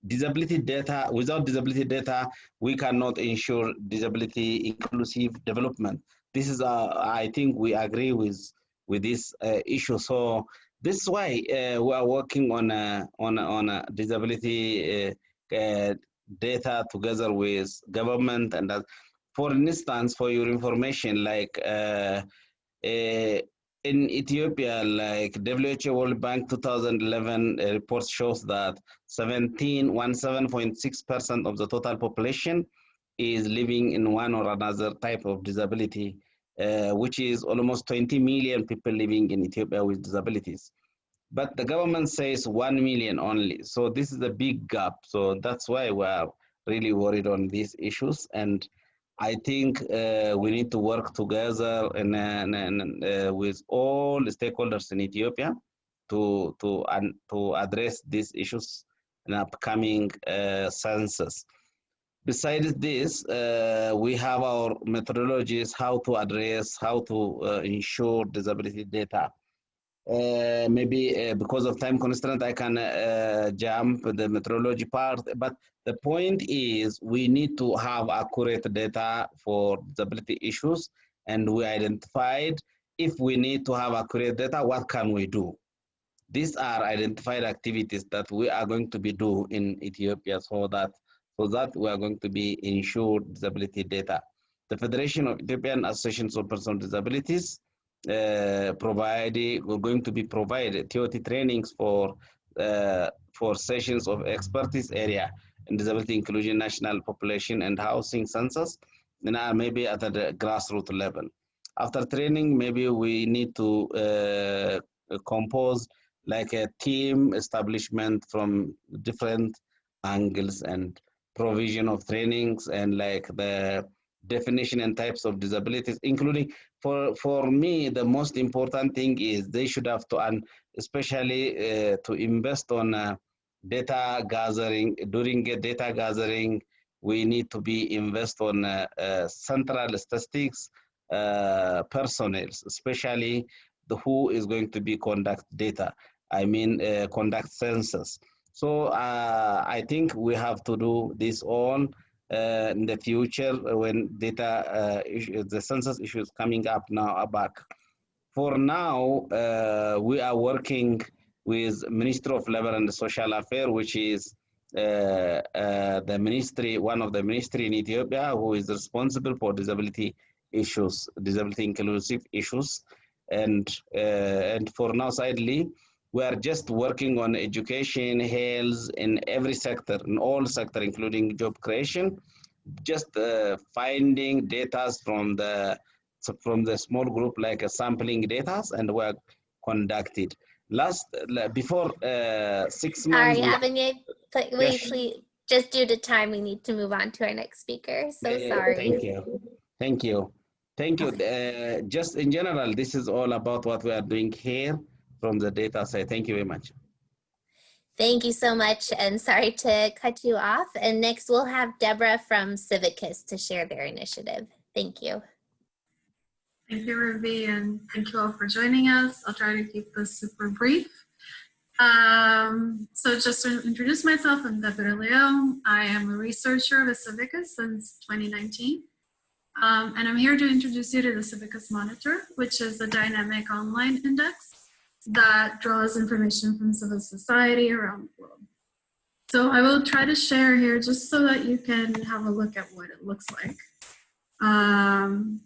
disability data, without disability data, we cannot ensure disability inclusive development. This is, I think we agree with this issue. So this is why we are working on a disability data together with government. And for instance, for your information, like in Ethiopia, like WHO World Bank 2011 report shows that 17.6% of the total population is living in one or another type of disability, which is almost 20 million people living in Ethiopia with disabilities. But the government says 1 million only. So this is a big gap. So that's why we are really worried on these issues. And I think we need to work together and with all the stakeholders in Ethiopia to address these issues in upcoming census. Besides this, we have our methodologies, how to address, how to ensure disability data. Maybe because of time constraint, I can jump the methodology part, but the point is we need to have accurate data for disability issues, and we identified if we need to have accurate data, what can we do? These are identified activities that we are going to be doing in Ethiopia so that we are going to be ensured disability data. The Federation of Ethiopian Associations of Persons with Disabilities we're going to be provided TOT trainings for sessions of expertise area in disability inclusion, national population and housing census, and maybe at the grassroots level. After training, maybe we need to compose like a team establishment from different angles and provision of trainings and like the definition and types of disabilities, including for me, the most important thing is they should have to, and especially to invest on data gathering. During data gathering, we need to be invest on central statistics personnel, especially who is going to be conduct data. I mean, conduct census. So I think we have to do this all in the future when data the census issue is coming up now back. For now, we are working with Ministry of Labor and Social Affairs, which is the ministry, one of the ministry in Ethiopia, who is responsible for disability issues, disability inclusive issues, and for now, sidely, we are just working on education, health, in every sector, in all sector, including job creation, just finding data from the small group, like a sampling data, and we are conducted. Before 6 months. Sorry, Abhinay, wait, please. Just due to time, we need to move on to our next speaker. So Yeah, sorry. thank you. Thank you. Thank you. Just in general, this is all about what we are doing here from the data side. Thank you very much. Thank you so much, and sorry to cut you off. And next we'll have Deborah from CIVICUS to share their initiative. Thank you. Thank you, Ruby, and thank you all for joining us. I'll try to keep this super brief. So just to introduce myself, I'm Deborah Leon. I am a researcher with CIVICUS since 2019. And I'm here to introduce you to the CIVICUS Monitor, which is a dynamic online index that draws information from civil society around the world. So I will try to share here just so that you can have a look at what it looks like.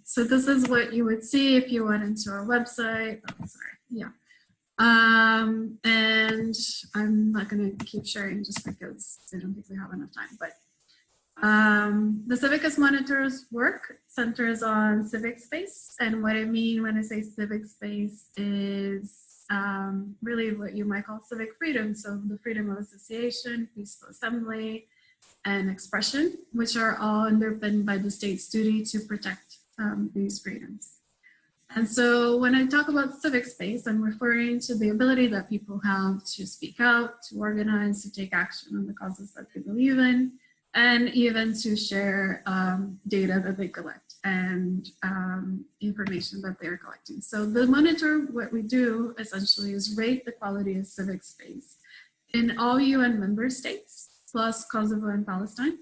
So this is what you would see if you went into our website. Oh, sorry, yeah. And I'm not going to keep sharing just because I don't think we have enough time, but the CIVICUS Monitor's work centers on civic space, and what I mean when I say civic space is really what you might call civic freedom. So the freedom of association, peaceful assembly, and expression, which are all underpinned by the state's duty to protect these freedoms. And so when I talk about civic space, I'm referring to the ability that people have to speak out, to organize, to take action on the causes that they believe in, and even to share data that they collect and information that they're collecting. So the monitor, what we do essentially is rate the quality of civic space in all UN member states, plus Kosovo and Palestine.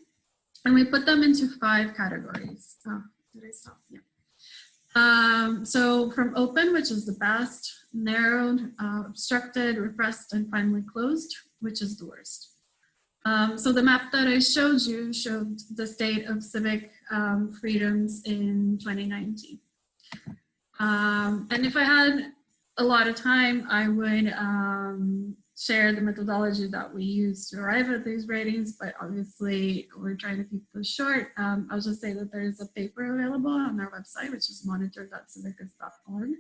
And we put them into 5 categories. Oh, did I stop? Yeah. So from open, which is the best, narrowed, obstructed, repressed, and finally closed, which is the worst. So the map that I showed you showed the state of civic freedoms in 2019. And if I had a lot of time, I would share the methodology that we use to arrive at these ratings, but obviously we're trying to keep this short. I'll just say that there is a paper available on our website, which is monitor.civicus.org.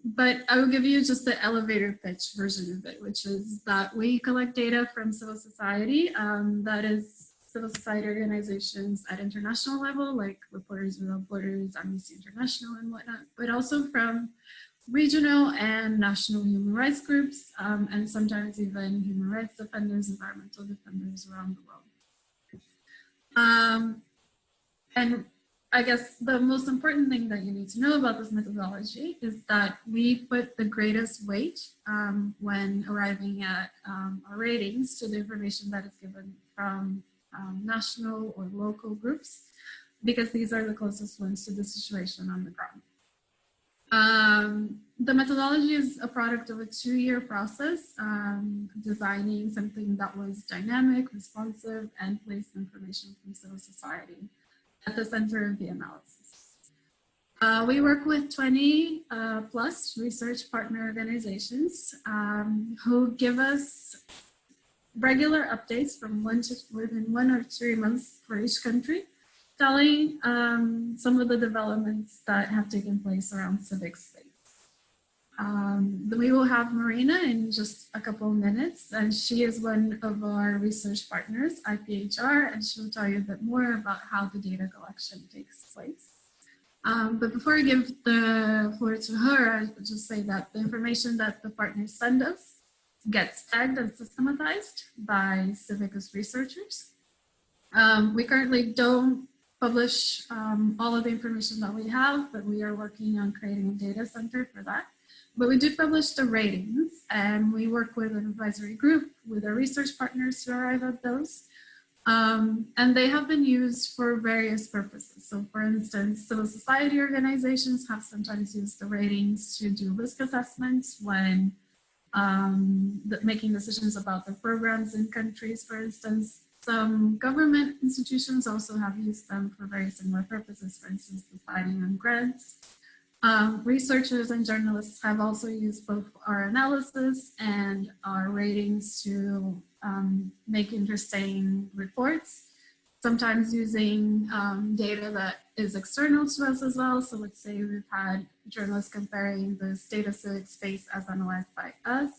But I will give you just the elevator pitch version of it, which is that we collect data from civil society, that is civil society organizations at international level, like Reporters Without Borders, Amnesty International and whatnot, but also from regional and national human rights groups, and sometimes even human rights defenders, environmental defenders around the world. And I guess the most important thing that you need to know about this methodology is that we put the greatest weight when arriving at our ratings to the information that is given from national or local groups, because these are the closest ones to the situation on the ground. The methodology is a product of a 2-year process, designing something that was dynamic, responsive, and placed information from civil society at the center of the analysis. We work with 20 plus research partner organizations who give us regular updates from within 1 or 3 months for each country, telling some of the developments that have taken place around civic space. We will have Marina in just a couple of minutes, and she is one of our research partners, IPHR, and she'll tell you a bit more about how the data collection takes place. But before I give the floor to her, I would just say that the information that the partners send us gets tagged and systematized by CIVICUS researchers. We currently don't publish all of the information that we have, but we are working on creating a data center for that. But we do publish the ratings, and we work with an advisory group with our research partners to arrive at those. And they have been used for various purposes. So for instance, civil society organizations have sometimes used the ratings to do risk assessments when making decisions about their programs in countries, for instance. Some government institutions also have used them for very similar purposes, for instance, deciding on grants. Researchers and journalists have also used both our analysis and our ratings to make interesting reports, sometimes using data that is external to us as well. So let's say we've had journalists comparing the state of civic space as analyzed by us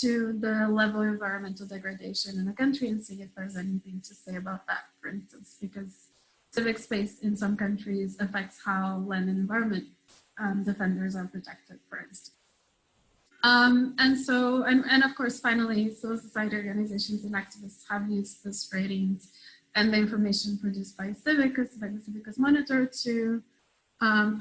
to the level of environmental degradation in a country and see if there's anything to say about that, for instance, because civic space in some countries affects how land and environment defenders are protected, for instance. And of course, finally, civil society organizations and activists have used these ratings and the information produced by CIVICUS, by the CIVICUS Monitor, to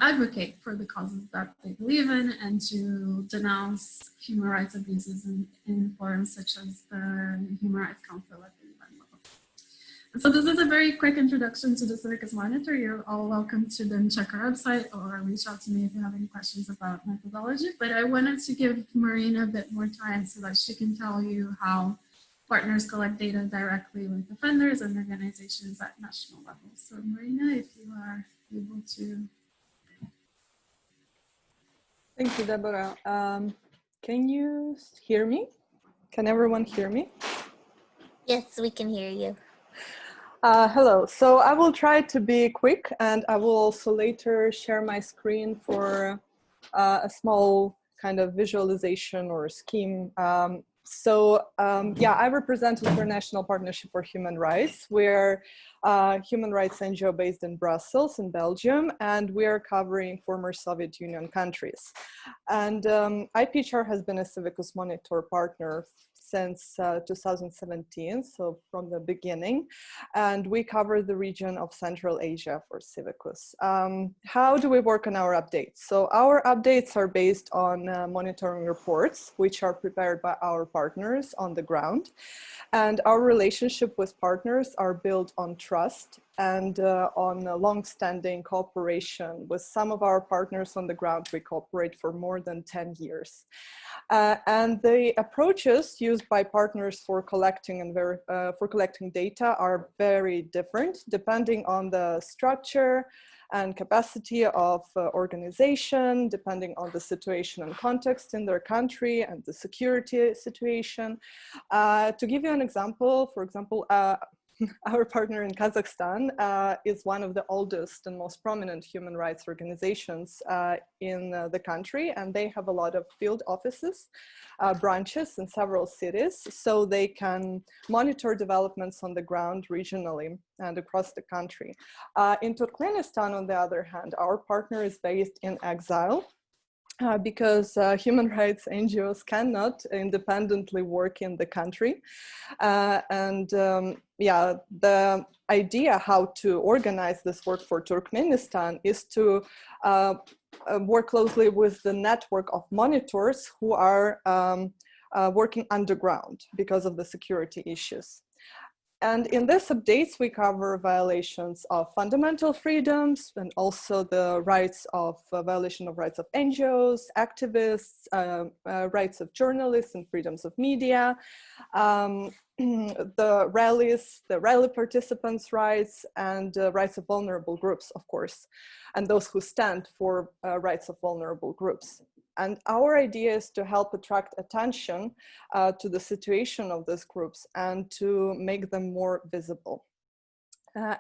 advocate for the causes that they believe in and to denounce human rights abuses in forums such as the Human Rights Council at the UN level. And so this is a very quick introduction to the CIVICUS Monitor. You're all welcome to then check our website or reach out to me if you have any questions about methodology. But I wanted to give Marina a bit more time so that she can tell you how partners collect data directly with offenders and organizations at national level. So Marina, if you are able to. Thank you, Deborah. Can you hear me? Can everyone hear me? Yes, we can hear you. Hello. So I will try to be quick, and I will also later share my screen for a small kind of visualization or scheme. Yeah, I represent the International Partnership for Human Rights. We're a human rights NGO based in Brussels, in Belgium, and we are covering former Soviet Union countries. And IPHR has been a CIVICUS Monitor partner since 2017, so from the beginning, and we cover the region of Central Asia for CIVICUS. How do we work on our updates? So our updates are based on monitoring reports, which are prepared by our partners on the ground, and our relationship with partners are built on trust and on a long-standing cooperation. With some of our partners on the ground, we cooperate for more than 10 years. And the approaches used by partners for collecting and collecting data are very different, depending on the structure and capacity of organization, depending on the situation and context in their country and the security situation. To give you an example, for example, our partner in Kazakhstan is one of the oldest and most prominent human rights organizations in the country, and they have a lot of field offices, branches in several cities, so they can monitor developments on the ground regionally and across the country. In Turkmenistan, on the other hand, our partner is based in exile. Because human rights NGOs cannot independently work in the country. Yeah, the idea how to organize this work for Turkmenistan is to work closely with the network of monitors who are working underground because of the security issues. And in this updates, we cover violations of fundamental freedoms and also the rights of violation of rights of NGOs, activists, rights of journalists and freedoms of media, the rally participants' rights, and rights of vulnerable groups, of course, and those who stand for rights of vulnerable groups. And our idea is to help attract attention to the situation of these groups and to make them more visible.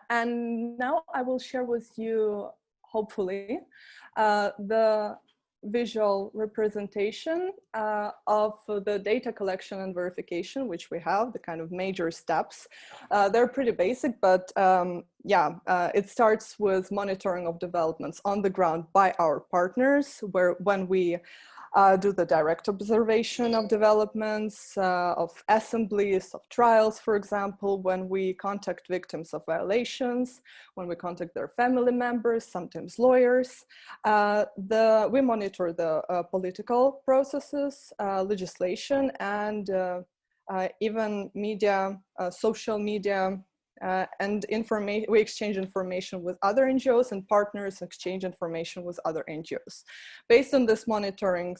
And now I will share with you, hopefully, the visual representation of the data collection and verification, which we have, the kind of major steps. They're pretty basic, but it starts with monitoring of developments on the ground by our partners, when we do the direct observation of developments, of assemblies, of trials, for example, when we contact victims of violations, when we contact their family members, sometimes lawyers. We monitor the political processes, legislation, and even media, social media, and we exchange information with other NGOs, and partners exchange information with other NGOs. Based on this monitoring,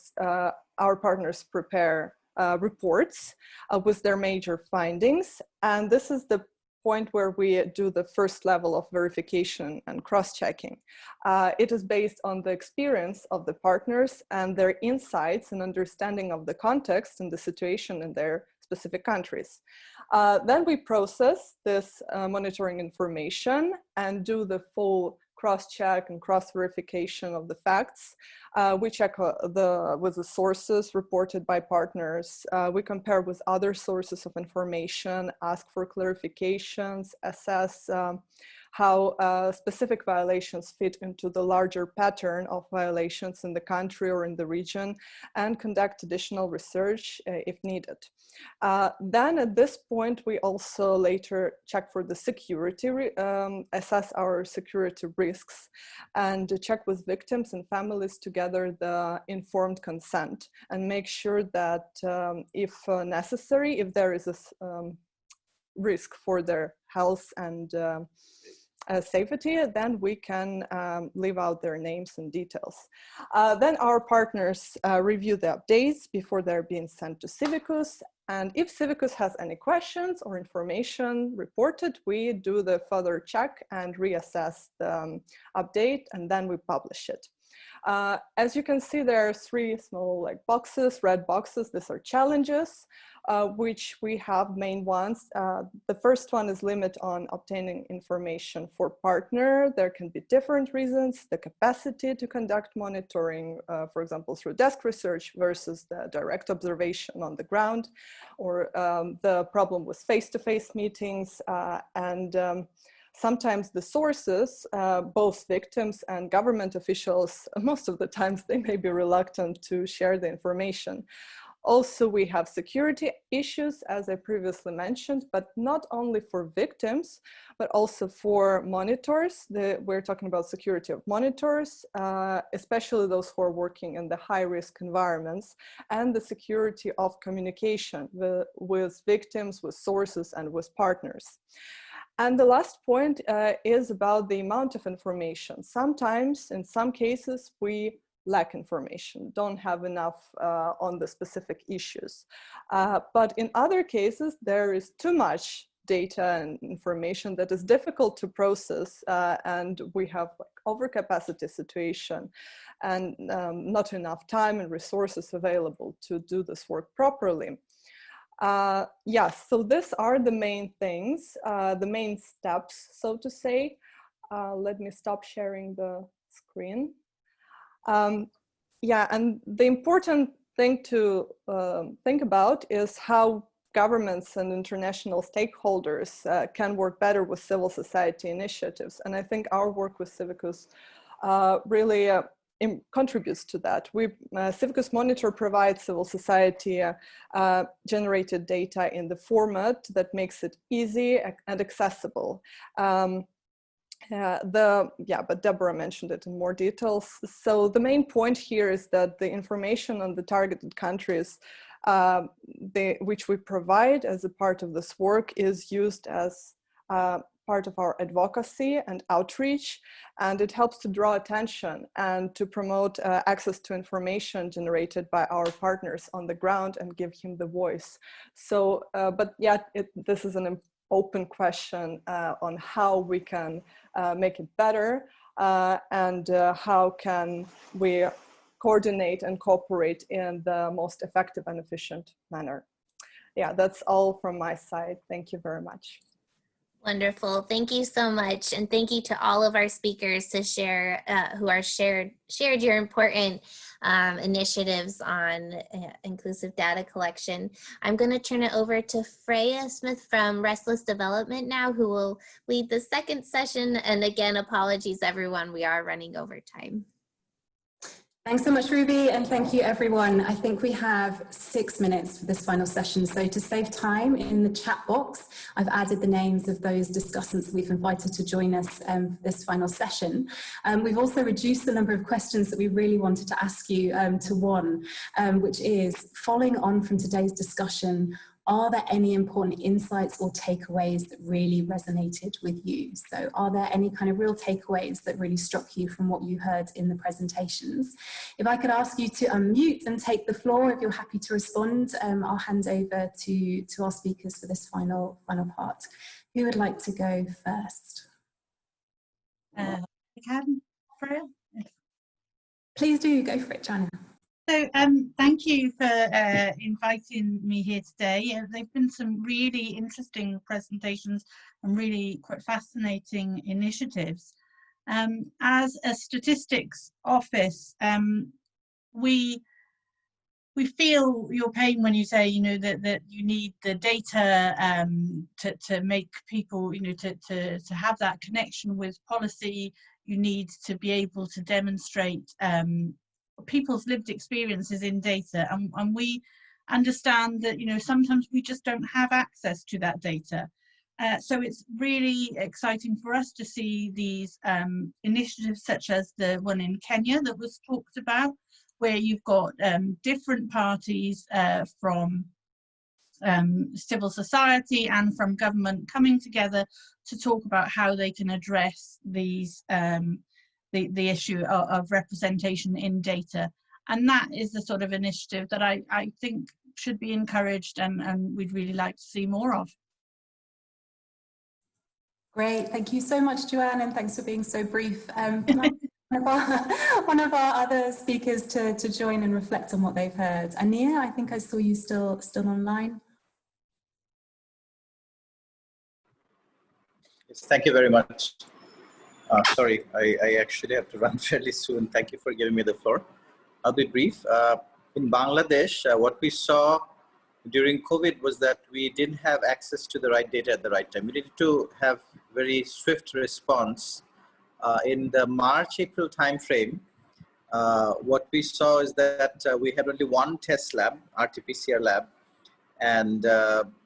our partners prepare reports with their major findings, and this is the point where we do the first level of verification and cross-checking. It is based on the experience of the partners and their insights and understanding of the context and the situation in their specific countries. Then we process this monitoring information and do the full cross-check and cross-verification of the facts. We check with the sources reported by partners. We compare with other sources of information, ask for clarifications, assess how specific violations fit into the larger pattern of violations in the country or in the region, and conduct additional research if needed. Then at this point, we also later check for the security, assess our security risks, and check with victims and families together the informed consent, and make sure that if necessary, if there is a risk for their health and safety, then we can leave out their names and details. Then our partners review the updates before they're being sent to CIVICUS. And if CIVICUS has any questions or information reported, we do the further check and reassess the update, and then we publish it. As you can see, there are 3 small boxes, red boxes. These are challenges, which we have main ones. The first one is limit on obtaining information for partner. There can be different reasons: the capacity to conduct monitoring, for example, through desk research versus the direct observation on the ground, or the problem with face-to-face meetings, and sometimes the sources, both victims and government officials, most of the times they may be reluctant to share the information. Also, we have security issues, as I previously mentioned, but not only for victims, but also for monitors. We're talking about security of monitors, especially those who are working in the high-risk environments, and the security of communication with victims, with sources, and with partners. And the last point is about the amount of information. Sometimes, in some cases, we lack information, don't have enough on the specific issues. But in other cases, there is too much data and information that is difficult to process, and we have overcapacity situation and not enough time and resources available to do this work properly. Yes, so these are the main things, the main steps, so to say. Let me stop sharing the screen. Yeah, and the important thing to think about is how governments and international stakeholders can work better with civil society initiatives. And I think our work with CIVICUS really contributes to that. CIVICUS Monitor provides civil society generated data in the format that makes it easy and accessible. But Deborah mentioned it in more details. So the main point here is that the information on the targeted countries which we provide as a part of this work is used as part of our advocacy and outreach, and it helps to draw attention and to promote access to information generated by our partners on the ground and give him the voice. So, but yeah, this is an open question on how we can make it better and how can we coordinate and cooperate in the most effective and efficient manner. Yeah, that's all from my side. Thank you very much. Wonderful. Thank you so much. And thank you to all of our speakers to share, who are shared your important initiatives on inclusive data collection. I'm going to turn it over to Freya Smith from Restless Development now, who will lead the second session. And again, apologies everyone, we are running over time. Thanks so much, Ruby, and thank you, everyone. I think we have 6 minutes for this final session. So to save time in the chat box, I've added the names of those discussants we've invited to join us for this final session. We've also reduced the number of questions that we really wanted to ask you to one, which is, following on from today's discussion, are there any important insights or takeaways that really resonated with you? So are there any kind of real takeaways that really struck you from what you heard in the presentations? If I could ask you to unmute and take the floor, if you're happy to respond, I'll hand over to our speakers for this final part. Who would like to go first? I can, Freya? Please do, go for it, Jana. So thank you for inviting me here today. There've been some really interesting presentations and really quite fascinating initiatives. As a statistics office, we feel your pain when you say, you know, that you need the data to make people, you know, to have that connection with policy. You need to be able to demonstrate people's lived experiences in data, and we understand that, you know, sometimes we just don't have access to that data. So it's really exciting for us to see these initiatives such as the one in Kenya that was talked about, where you've got different parties from civil society and from government coming together to talk about how they can address these the issue of representation in data. And that is the sort of initiative that I think should be encouraged, and we'd really like to see more of. Great, thank you so much, Joanne, and thanks for being so brief. Can I one of our other speakers to join and reflect on what they've heard? Ania, I think I saw you still online. Yes, thank you very much. Sorry, I actually have to run fairly soon. Thank you for giving me the floor. I'll be brief. In Bangladesh, what we saw during COVID was that we didn't have access to the right data at the right time. We needed to have very swift response. In the March-April timeframe, what we saw is that we had only one test lab, RT-PCR lab, and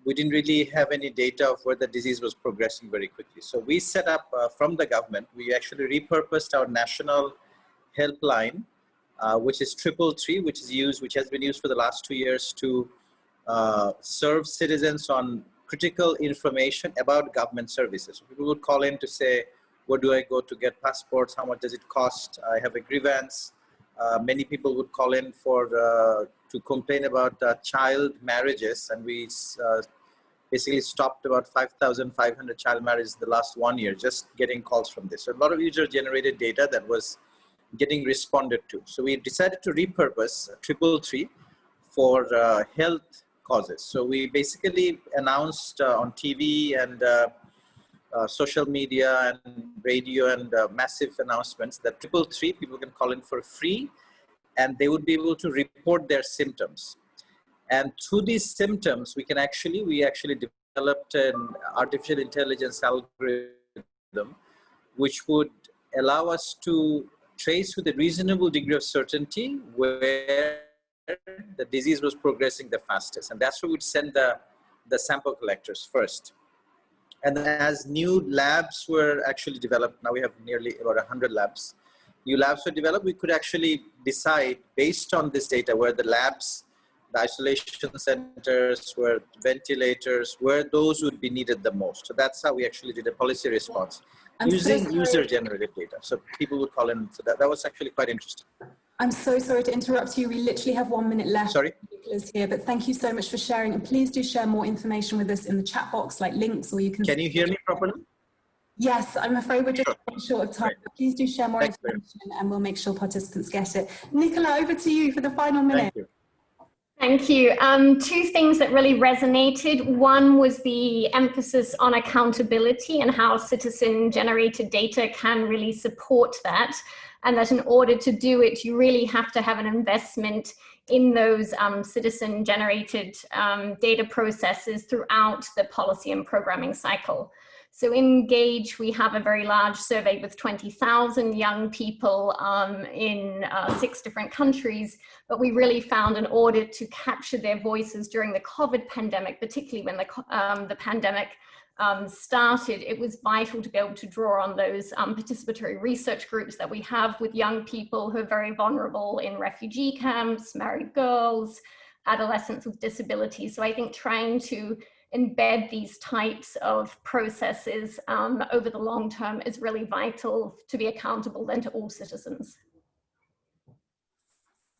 we didn't really have any data of where the disease was progressing very quickly. So we set up from the government, we actually repurposed our national helpline, which is 333, which has been used for the last 2 years to serve citizens on critical information about government services. So people would call in to say, where do I go to get passports? How much does it cost? I have a grievance. Many people would call in to complain about child marriages, and we basically stopped about 5,500 child marriages in the last 1 year, just getting calls from this. So a lot of user-generated data that was getting responded to. So we decided to repurpose 333 for health causes. So we basically announced on TV and social media and radio and massive announcements that 333 people can call in for free, and they would be able to report their symptoms. And through these symptoms, we actually developed an artificial intelligence algorithm which would allow us to trace with a reasonable degree of certainty where the disease was progressing the fastest. And that's where we'd send the sample collectors first. And as new labs were actually developed, now we have nearly about 100 labs. New labs were developed, we could actually decide based on this data where the labs, the isolation centers, where ventilators, where those would be needed the most. So that's how we actually did a policy response using user-generated data. So people would call in. So that was actually quite interesting. I'm so sorry to interrupt you. We literally have 1 minute left. Sorry. Here, but thank you so much for sharing. And please do share more information with us in the chat box, like links, or you can. Can you hear me properly? Yes, I'm afraid we're just running short of time. But please do share more information, and we'll make sure participants get it. Nicola, over to you for the final minute. Thank you. Thank you. Two things that really resonated. One was the emphasis on accountability and how citizen-generated data can really support that. And that in order to do it, you really have to have an investment in those citizen-generated data processes throughout the policy and programming cycle. So in Engage, we have a very large survey with 20,000 young people in 6 different countries, but we really found in order to capture their voices during the COVID pandemic, particularly when the pandemic started, it was vital to be able to draw on those participatory research groups that we have with young people who are very vulnerable in refugee camps, married girls, adolescents with disabilities. So I think trying to embed these types of processes over the long term is really vital to be accountable then to all citizens.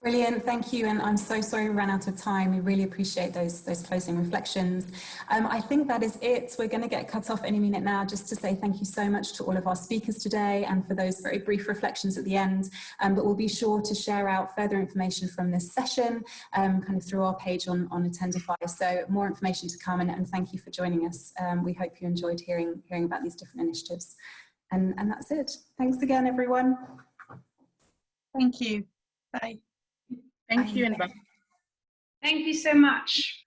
Brilliant, thank you. And I'm so sorry we ran out of time. We really appreciate those closing reflections. I think that is it. We're going to get cut off any minute now, just to say thank you so much to all of our speakers today and for those very brief reflections at the end. But we'll be sure to share out further information from this session kind of through our page on Attendify. So more information to come, and thank you for joining us. We hope you enjoyed hearing about these different initiatives. And that's it. Thanks again, everyone. Thank you. Bye. Thank you and bye. Thank you so much.